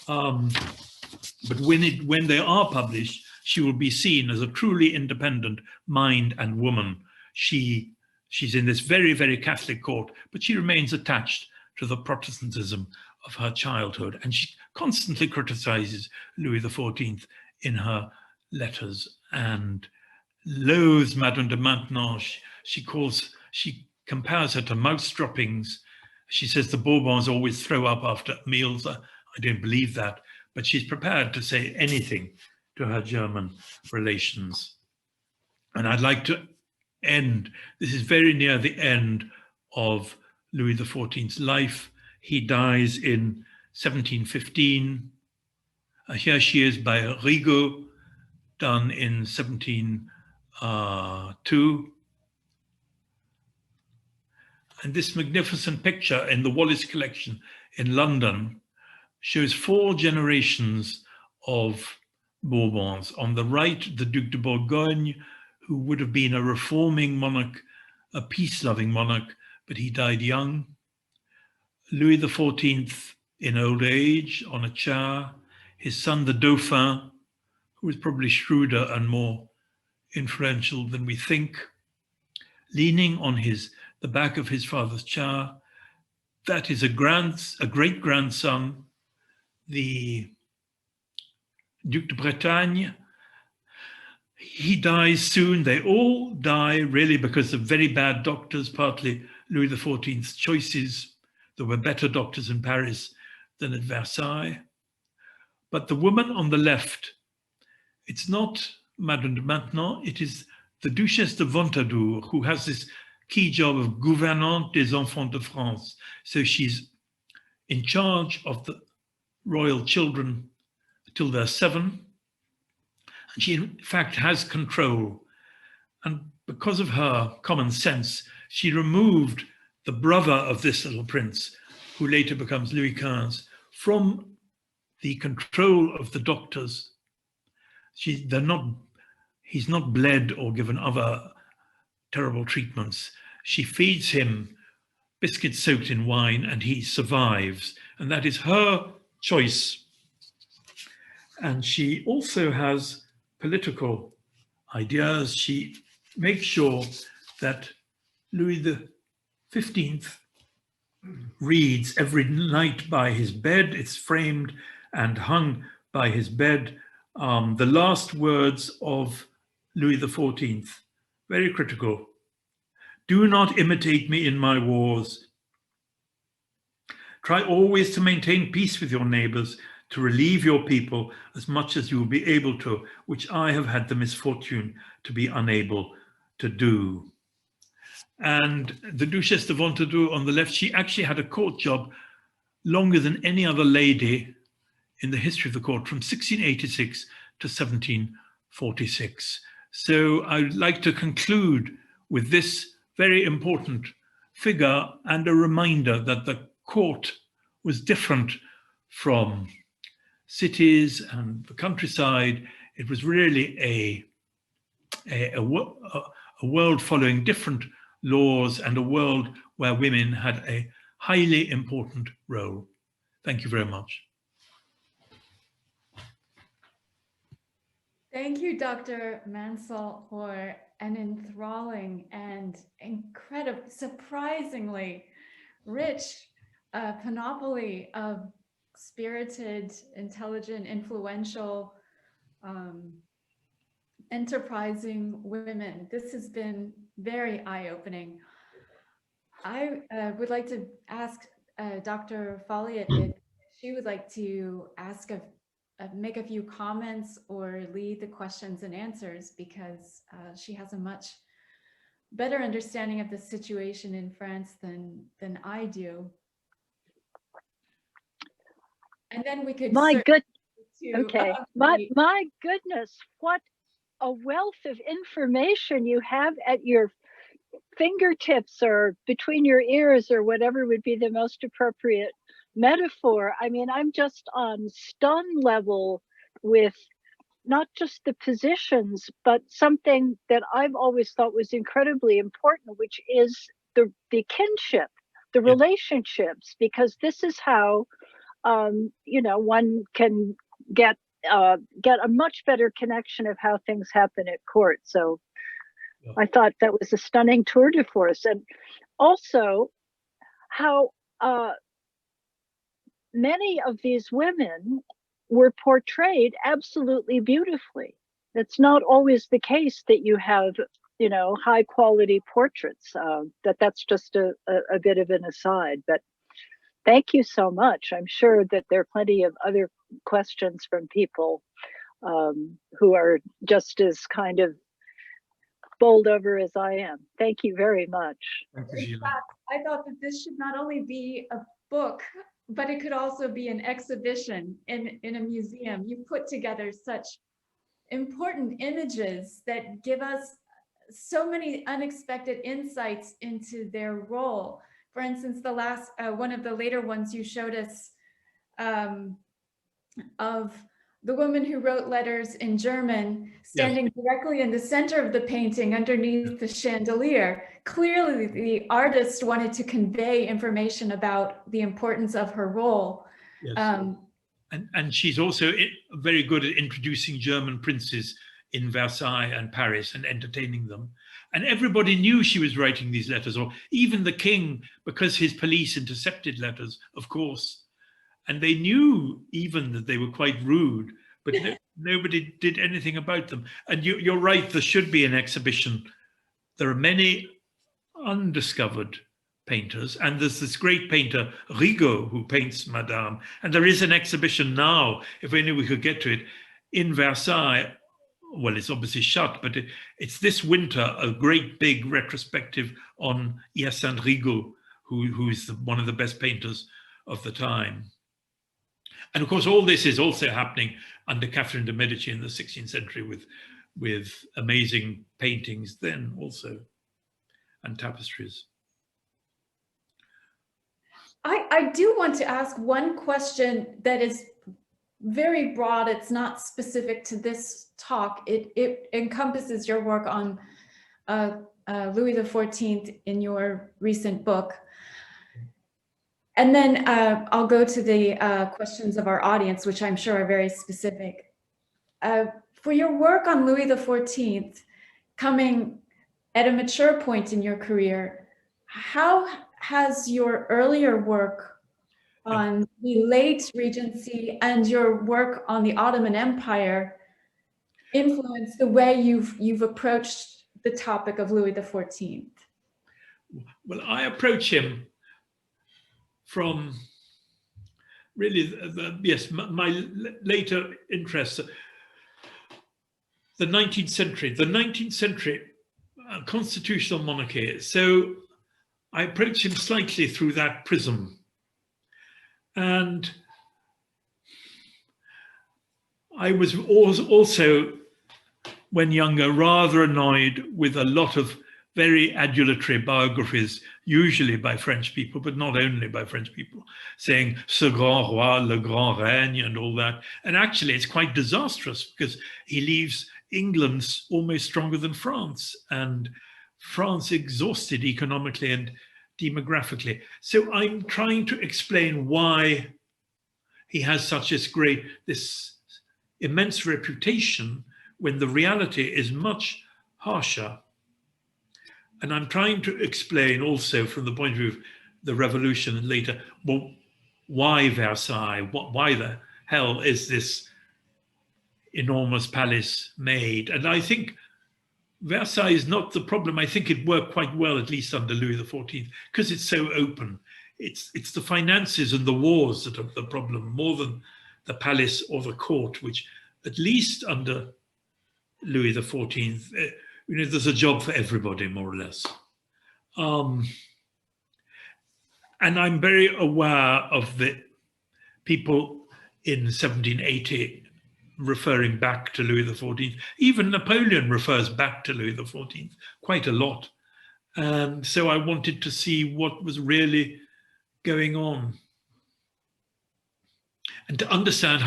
But when they are published, she will be seen as a truly independent mind and woman. She's in this very, very Catholic court, but she remains attached to the Protestantism of her childhood. And she constantly criticizes Louis XIV in her letters and loathes Madame de Maintenon. She compares her to mouse droppings. She says the Bourbons always throw up after meals. I don't believe that, but she's prepared to say anything to her German relations. And I'd like to end, this is very near the end of Louis XIV's life. He dies in 1715. Here she is by Rigaud, done in 1702. And this magnificent picture in the Wallace collection in London shows 4 generations of Bourbons. On the right, the Duc de Bourgogne, who would have been a reforming monarch a peace-loving monarch, but he died young. Louis XIV in old age on a chair. His son, the Dauphin, who was probably shrewder and more influential than we think, leaning on the back of his father's chair. That is a great-grandson, the Duc de Bretagne. He dies soon. They all die really because of very bad doctors, partly Louis XIV's choices. There were better doctors in Paris than at Versailles. But the woman on the left, it's not Madame de Maintenon, it is the Duchess de Vontado, who has this key job of gouvernante des enfants de France. So she's in charge of the royal children till they're 7. And she, in fact, has control. And because of her common sense, she removed the brother of this little prince, who later becomes Louis XV, from the control of the doctors. He's not bled or given other terrible treatments. She feeds him biscuits soaked in wine and he survives. And that is her choice. And she also has political ideas. She makes sure that Louis XV reads every night by his bed. It's framed and hung by his bed. The last words of Louis XIV, very critical. Do not imitate me in my wars. Try always to maintain peace with your neighbors, to relieve your people as much as you will be able to, which I have had the misfortune to be unable to do. And the Duchess de Vontado on the left, she actually had a court job longer than any other lady in the history of the court, from 1686 to 1746. So I'd like to conclude with this very important figure and a reminder that the court was different from cities and the countryside. It was really a world following different laws and a world where women had a highly important role. Thank you very much. Thank you, Dr. Mansel, for an enthralling and incredible, surprisingly rich panoply of spirited, intelligent, influential, enterprising women. This has been very eye-opening. I would like to ask Dr. Folliott if she would like to make a few comments or lead the questions and answers, because she has a much better understanding of the situation in France than I do. And then we could My goodness, what a wealth of information you have at your fingertips or between your ears, or whatever would be the most appropriate metaphor. I mean, I'm just on stun level with not just the positions, but something that I've always thought was incredibly important, which is the kinship, the relationships, because this is how one can get a much better connection of how things happen at court. So I thought that was a stunning tour de force. And also how many of these women were portrayed absolutely beautifully. It's not always the case that you have, high quality portraits. That's just a bit of an aside, but thank you so much. I'm sure that there are plenty of other questions from people who are just as kind of bowled over as I am. Thank you very much. In fact, I thought that this should not only be a book, but it could also be an exhibition in a museum. You put together such important images that give us so many unexpected insights into their role. For instance, the last one of the later ones you showed us of the woman who wrote letters in German, standing directly in the center of the painting underneath the chandelier. Clearly, the artist wanted to convey information about the importance of her role. Yes. And she's also very good at introducing German princes in Versailles and Paris and entertaining them. And everybody knew she was writing these letters, or even the king, because his police intercepted letters, of course. And they knew even that they were quite rude, but nobody did anything about them. And you're right, there should be an exhibition. There are many undiscovered painters, and there's this great painter, Rigaud, who paints Madame. And there is an exhibition now, if only we could get to it, in Versailles. Well, it's obviously shut, but it's this winter, a great big retrospective on Hyacinthe Rigaud, who is one of the best painters of the time. And of course, all this is also happening under Catherine de Medici in the 16th century with amazing paintings then also, and tapestries. I do want to ask one question that is very broad. It's not specific to this talk. It encompasses your work on Louis XIV in your recent book. And then I'll go to the questions of our audience, which I'm sure are very specific. For your work on Louis XIV, coming at a mature point in your career, how has your earlier work on the late Regency and your work on the Ottoman Empire influenced the way you've approached the topic of Louis XIV? Well, I approach him from really, my later interests. The 19th century constitutional monarchy. So I approach him slightly through that prism. And I was also, when younger, rather annoyed with a lot of very adulatory biographies, usually by French people, but not only by French people, saying ce grand roi, le grand règne, and all that. And actually, it's quite disastrous because he leaves England almost stronger than France, and France exhausted economically and demographically. So I'm trying to explain why he has such this immense reputation when the reality is much harsher. And I'm trying to explain also from the point of view of the revolution and later, well, why Versailles? Why the hell is this enormous palace made? And I think Versailles is not the problem. I think it worked quite well, at least under Louis XIV, because it's so open. It's the finances and the wars that are the problem, more than the palace or the court, which at least under Louis XIV, there's a job for everybody, more or less. And I'm very aware of the people in 1780 referring back to Louis XIV. Even Napoleon refers back to Louis XIV quite a lot. And so I wanted to see what was really going on. And to understand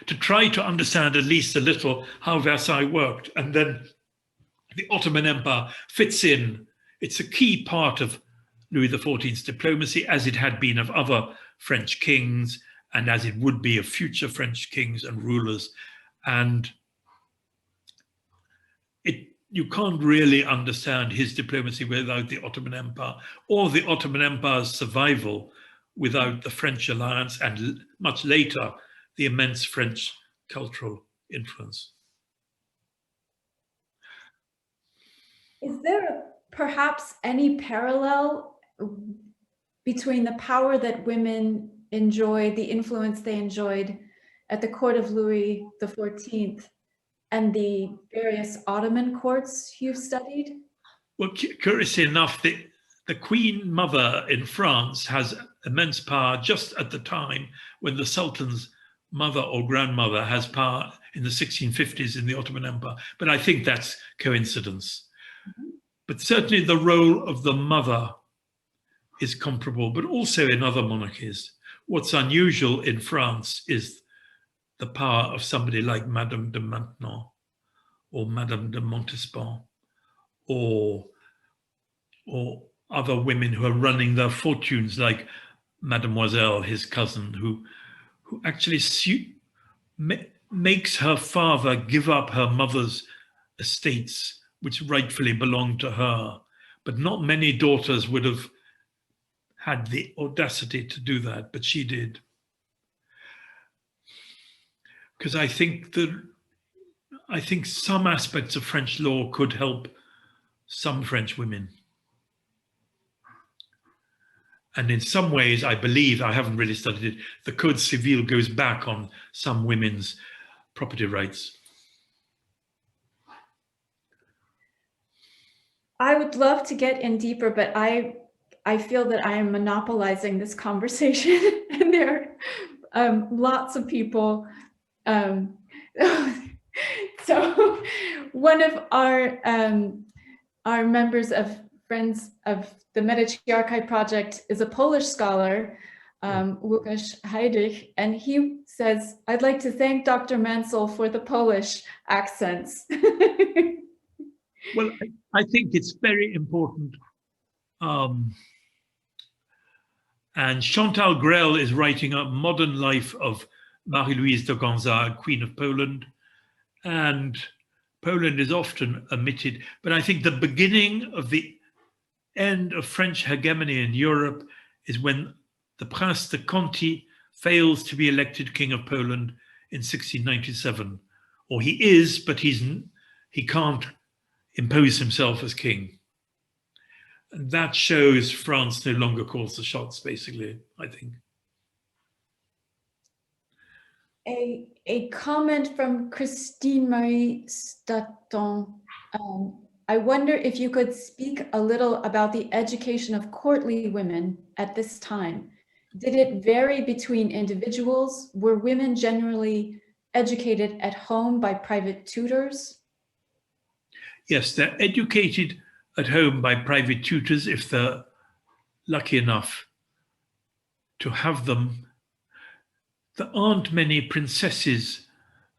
to try to understand at least a little how Versailles worked. And then the Ottoman Empire fits in. It's a key part of Louis XIV's diplomacy, as it had been of other French kings, and as it would be of future French kings and rulers. And you can't really understand his diplomacy without the Ottoman Empire, or the Ottoman Empire's survival without the French alliance, and much later, the immense French cultural influence. Is there perhaps any parallel between the power that women enjoyed, the influence they enjoyed at the court of Louis XIV and the various Ottoman courts you've studied? Well, curiously enough, the Queen Mother in France has immense power just at the time when the Sultan's mother or grandmother has power in the 1650s in the Ottoman Empire. But I think that's coincidence. Mm-hmm. But certainly the role of the mother is comparable, but also in other monarchies. What's unusual in France is the power of somebody like Madame de Maintenon or Madame de Montespan or other women who are running their fortunes, like Mademoiselle, his cousin, who actually makes her father give up her mother's estates, which rightfully belonged to her. But not many daughters would have had the audacity to do that, but she did. Because I think some aspects of French law could help some French women. And in some ways, I believe, I haven't really studied it, the Code Civil goes back on some women's property rights. I would love to get in deeper, but I feel that I am monopolizing this conversation, and there are lots of people. So one of our members of Friends of the Medici Archive Project is a Polish scholar, Łukasz Heidich, and he says, "I'd like to thank Dr. Mansel for the Polish accents." Well, I think it's very important. And Chantal Grell is writing a modern life of Marie-Louise de Gonzague, Queen of Poland. And Poland is often omitted. But I think the beginning of the end of French hegemony in Europe is when the Prince de Conti fails to be elected King of Poland in 1697. Or he is, but he can't impose himself as king. And that shows France no longer calls the shots, basically, I think. A comment from Christine Marie Staton. I wonder if you could speak a little about the education of courtly women at this time. Did it vary between individuals? Were women generally educated at home by private tutors? Yes, they're educated at home by private tutors if they're lucky enough to have them. There aren't many princesses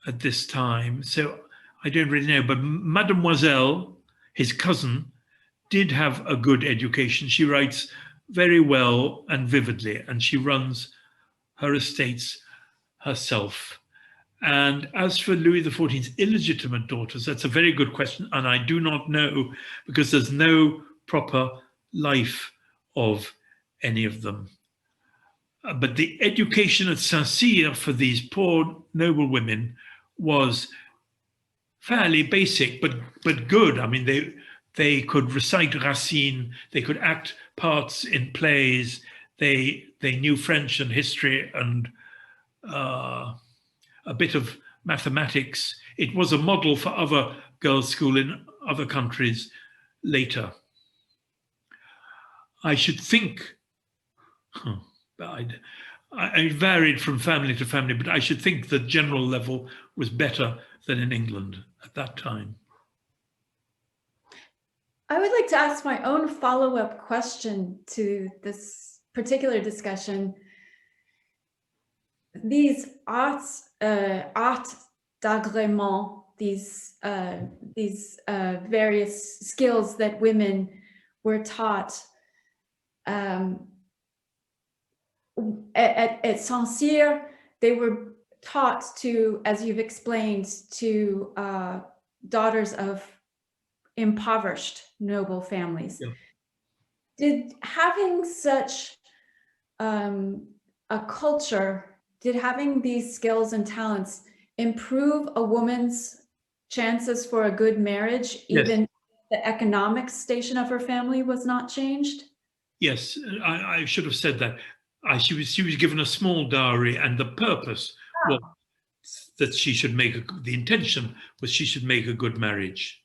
at this time, so I don't really know. But Mademoiselle, his cousin, did have a good education. She writes very well and vividly, and she runs her estates herself. And as for Louis XIV's illegitimate daughters, that's a very good question, and I do not know because there's no proper life of any of them. But the education at Saint-Cyr for these poor noble women was fairly basic, but good. I mean, they could recite Racine, they could act parts in plays, they knew French and history and a bit of mathematics. It was a model for other girls' school in other countries later. I should think, it varied from family to family, but I should think the general level was better than in England at that time. I would like to ask my own follow-up question to this particular discussion. These art d'agrément, these various skills that women were taught at Saint-Cyr, they were taught to, as you've explained, to daughters of impoverished noble families. Yeah. Did having such a culture, did having these skills and talents improve a woman's chances for a good marriage, even if the economic station of her family was not changed? Yes, I should have said that. She was given a small dowry, and the purpose was that she should make the intention was she should make a good marriage.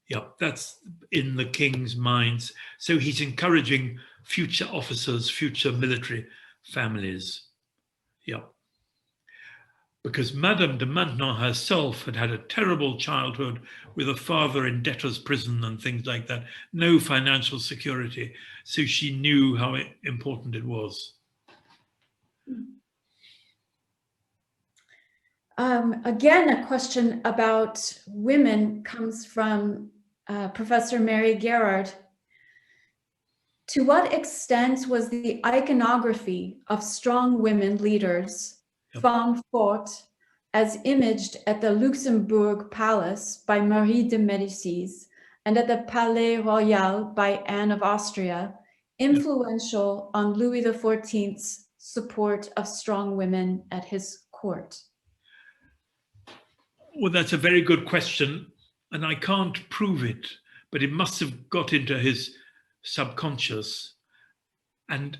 Yeah, that's in the king's minds. So he's encouraging future officers, future military families. Yeah. Because Madame de Maintenon herself had had a terrible childhood with a father in debtor's prison and things like that. No financial security. So she knew how important it was. Again, a question about women comes from Professor Mary Gerard. To what extent was the iconography of strong women leaders, femmes fortes, as imaged at the Luxembourg Palace by Marie de Medici and at the Palais Royal by Anne of Austria, influential on Louis XIV's support of strong women at his court? Well, that's a very good question, and I can't prove it, but it must have got into his subconscious. And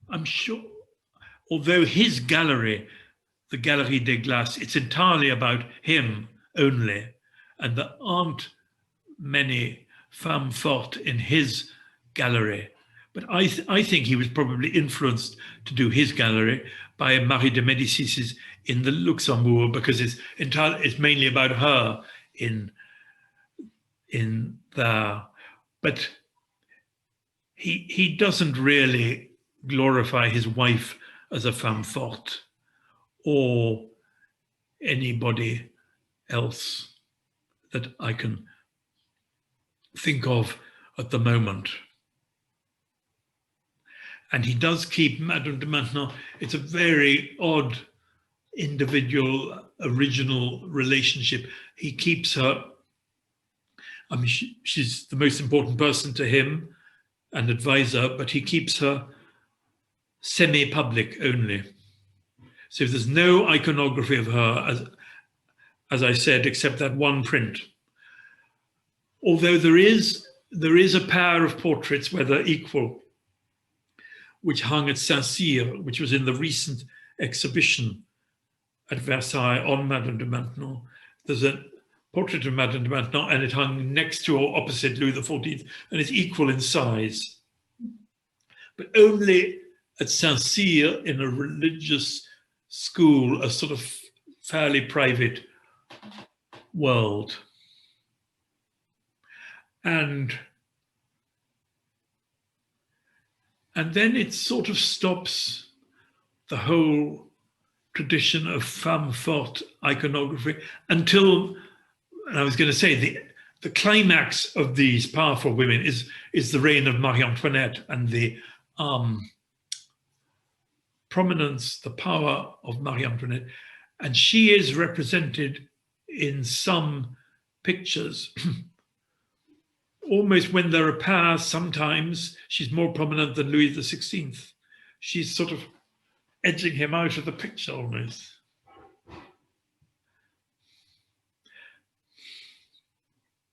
I'm sure, although his gallery, the Galerie des Glaces, it's entirely about him only, and there aren't many femmes fortes in his gallery. But I think he was probably influenced to do his gallery by Marie de Médicis in the Luxembourg, because it's mainly about her in there. But he doesn't really glorify his wife as a femme forte or anybody else that I can think of at the moment. And he does keep Madame de Maintenon. It's a very odd, individual, original relationship. He keeps her, I mean, she's the most important person to him, an advisor, but he keeps her semi-public only. So there's no iconography of her, as I said, except that one print. Although there is a pair of portraits where they're equal, which hung at Saint-Cyr, which was in the recent exhibition at Versailles on Madame de Maintenon. There's a portrait of Madame de Maintenon, and it hung next to or opposite Louis XIV, and it's equal in size. But only at Saint-Cyr, in a religious school, a sort of fairly private world. And then it sort of stops the whole tradition of femme forte iconography until, and I was going to say, the climax of these powerful women is the reign of Marie Antoinette and the prominence, the power of Marie Antoinette. And she is represented in some pictures almost when there are pairs. Sometimes she's more prominent than Louis XVI. She's sort of edging him out of the picture almost.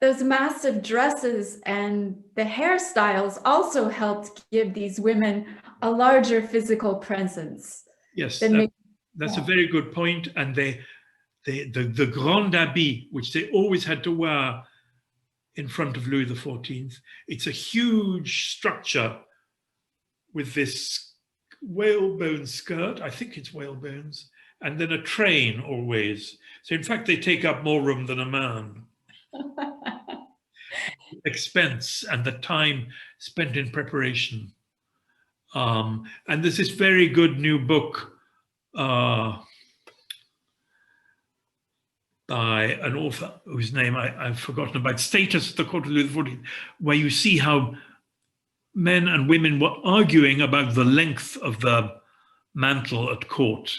Those massive dresses and the hairstyles also helped give these women a larger physical presence. Yes, that's a very good point. And the grand habit, which they always had to wear in front of Louis XIV, it's a huge structure with this whalebone skirt, I think it's whalebones, and then a train always. So in fact, they take up more room than a man. Expense and the time spent in preparation. And there's this very good new book by an author whose name I've forgotten about, Status at the Court of Louis XIV, where you see how men and women were arguing about the length of the mantle at court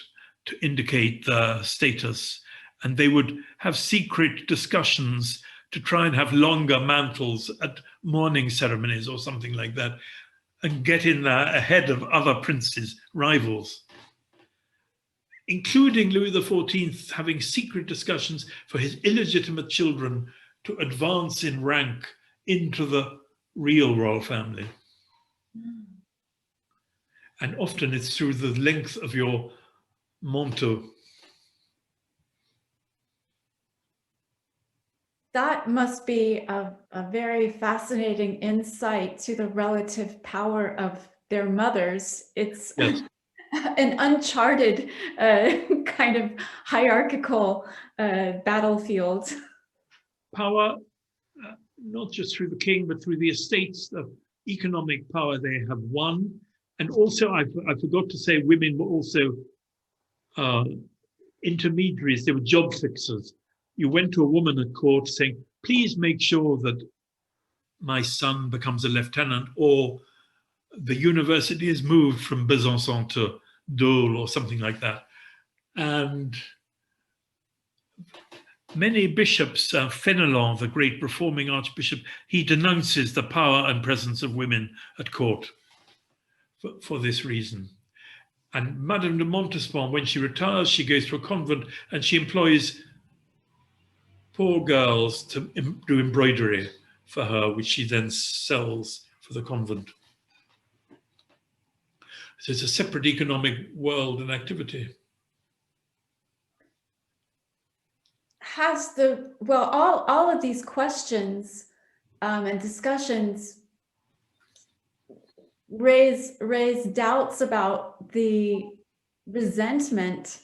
to indicate the status. And they would have secret discussions to try and have longer mantles at mourning ceremonies or something like that, and get in there ahead of other princes, rivals, including Louis XIV having secret discussions for his illegitimate children to advance in rank into the real royal family. And often it's through the length of your manteau. That must be a very fascinating insight to the relative power of their mothers. It's yes. An uncharted kind of hierarchical battlefield. Power, not just through the king, but through the estates, the economic power they have won. And also, I forgot to say, women were also intermediaries, they were job fixers. You went to a woman at court saying, please make sure that my son becomes a lieutenant, or the university is moved from Besançon to Dole or something like that. And many bishops, Fenelon, the great reforming archbishop, he denounces the power and presence of women at court for this reason. And Madame de Montespan, when she retires, she goes to a convent and she employs poor girls to do embroidery for her, which she then sells for the convent. So it's a separate economic world and activity. All of these questions and discussions raise doubts about the resentment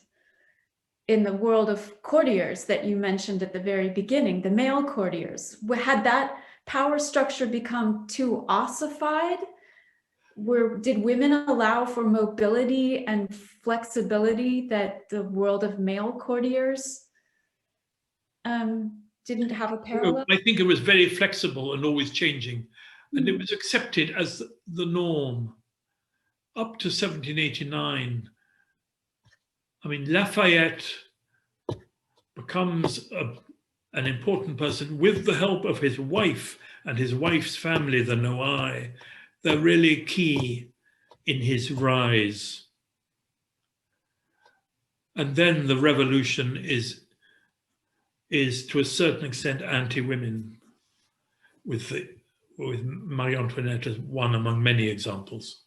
in the world of courtiers that you mentioned at the very beginning, the male courtiers. Had that power structure become too ossified? Did women allow for mobility and flexibility that the world of male courtiers didn't have a parallel? I think it was very flexible and always changing, and it was accepted as the norm up to 1789. I mean, Lafayette becomes an important person with the help of his wife and his wife's family, the Noailles. They're really key in his rise. And then the revolution is to a certain extent anti-women, with Marie Antoinette as one among many examples.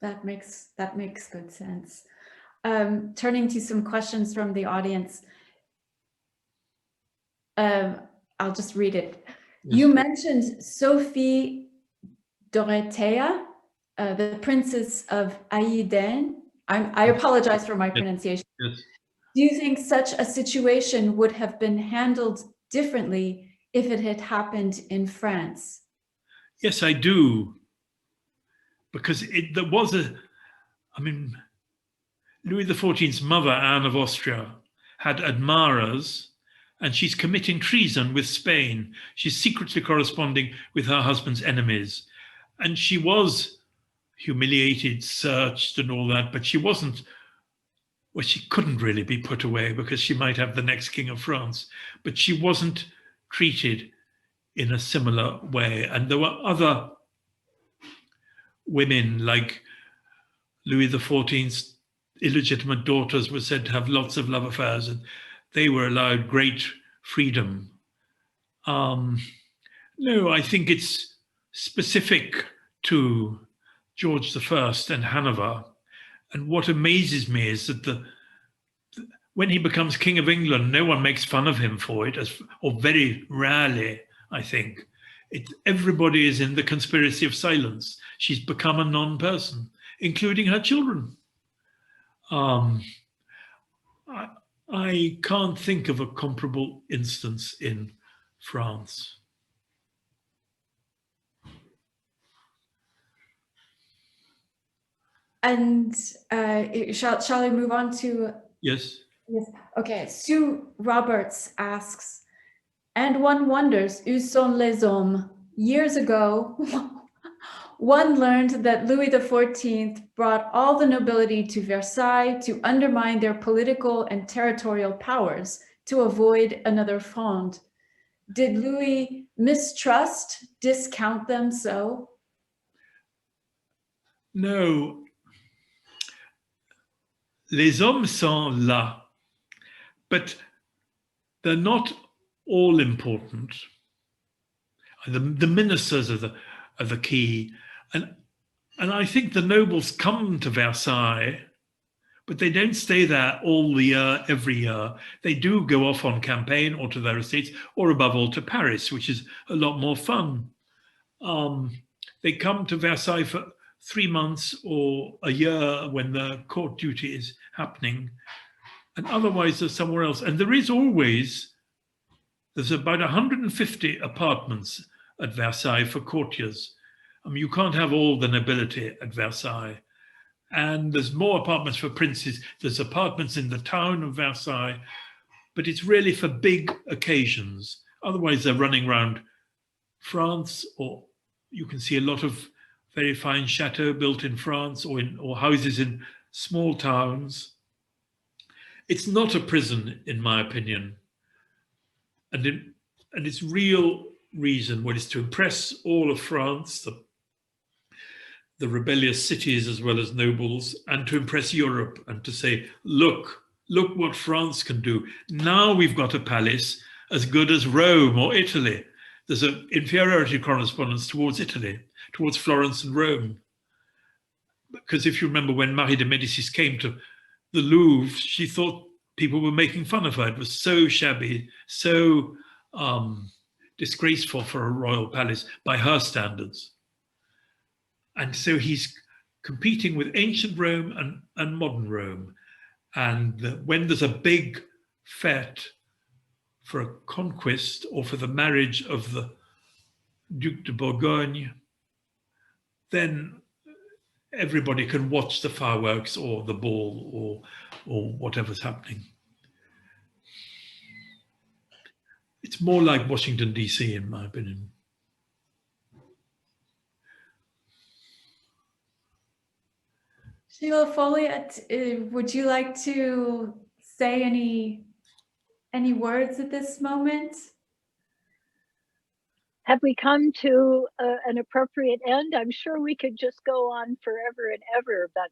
That makes good sense. Turning to some questions from the audience. I'll just read it. Yes. You mentioned Sophie Dorothea, the Princess of Aïden. I apologize for my pronunciation. Yes. Do you think such a situation would have been handled differently if it had happened in France? Yes, I do. Because Louis XIV's mother, Anne of Austria, had admirers, and she's committing treason with Spain. She's secretly corresponding with her husband's enemies. And she was humiliated, searched and all that, but she wasn't, well, she couldn't really be put away because she might have the next king of France, but she wasn't treated in a similar way. And there were other women, like Louis XIV's illegitimate daughters were said to have lots of love affairs, and they were allowed great freedom. No, I think it's specific to George I and Hanover. And what amazes me is that when he becomes King of England, no one makes fun of him for it, or very rarely, I think. Everybody is in the conspiracy of silence. She's become a non-person, including her children. I can't think of a comparable instance in France. And shall I move on to? Yes. Yes. Okay. Sue Roberts asks, and one wonders, où sont les hommes? Years ago, one learned that Louis XIV brought all the nobility to Versailles to undermine their political and territorial powers to avoid another Fronde. Did Louis mistrust, discount them so? No. Les hommes sont là, but they're not all important. The ministers are the key, and I think the nobles come to Versailles, but they don't stay there all the year, every year. They do go off on campaign or to their estates, or above all to Paris, which is a lot more fun. They come to Versailles for 3 months or a year when the court duty is happening, and otherwise they're somewhere else. And there's about 150 apartments at Versailles for courtiers. I mean, you can't have all the nobility at Versailles. and there's more apartments for princes. There's apartments in the town of Versailles, but it's really for big occasions. Otherwise, they're running around France, or you can see a lot of very fine chateaux built in France, or houses in small towns. It's not a prison, in my opinion, and its real reason was to impress all of France, the rebellious cities as well as nobles, and to impress Europe and to say, look what France can do. Now we've got a palace as good as Rome or Italy. There's an inferiority correspondence towards Italy, towards Florence and Rome. Because if you remember when Marie de Medici came to the Louvre, she thought people were making fun of her. It was so shabby, so disgraceful for a royal palace by her standards. And so he's competing with ancient Rome and modern Rome. And when there's a big fete for a conquest or for the marriage of the Duc de Bourgogne, then everybody can watch the fireworks or the ball or whatever's happening. It's more like Washington, D.C., in my opinion. Sheila Folliot, would you like to say any words at this moment? Have we come to an appropriate end? I'm sure we could just go on forever and ever, but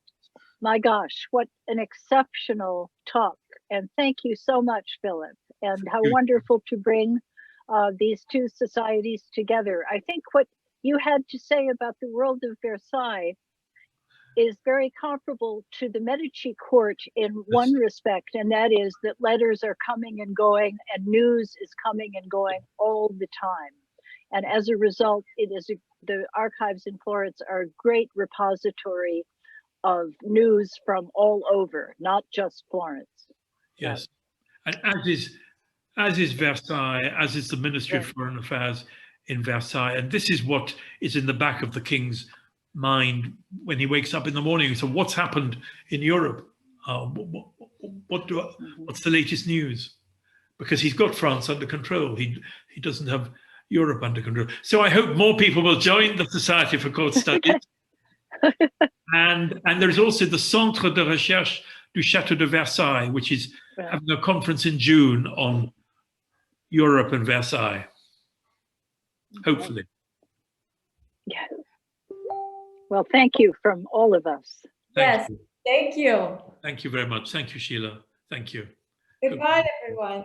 my gosh, what an exceptional talk. And thank you so much, Philip. And how wonderful to bring these two societies together. I think what you had to say about the world of Versailles is very comparable to the Medici court in one respect, and that is that letters are coming and going and news is coming and going all the time. And as a result, the archives in Florence are a great repository of news from all over, not just Florence. Yes, and as is Versailles, as is the Ministry of Foreign Affairs in Versailles. And this is what is in the back of the king's mind when he wakes up in the morning. So what's happened in Europe? What's the latest news? Because he's got France under control. He doesn't have Europe under control. So I hope more people will join the Society for Court Studies. and there's also the Centre de Recherche du Château de Versailles, which is having a conference in June on Europe and Versailles. Hopefully. Yeah. Well, thank you from all of us. Yes, thank you. Thank you very much. Thank you, Sheila. Thank you. Goodbye, everyone.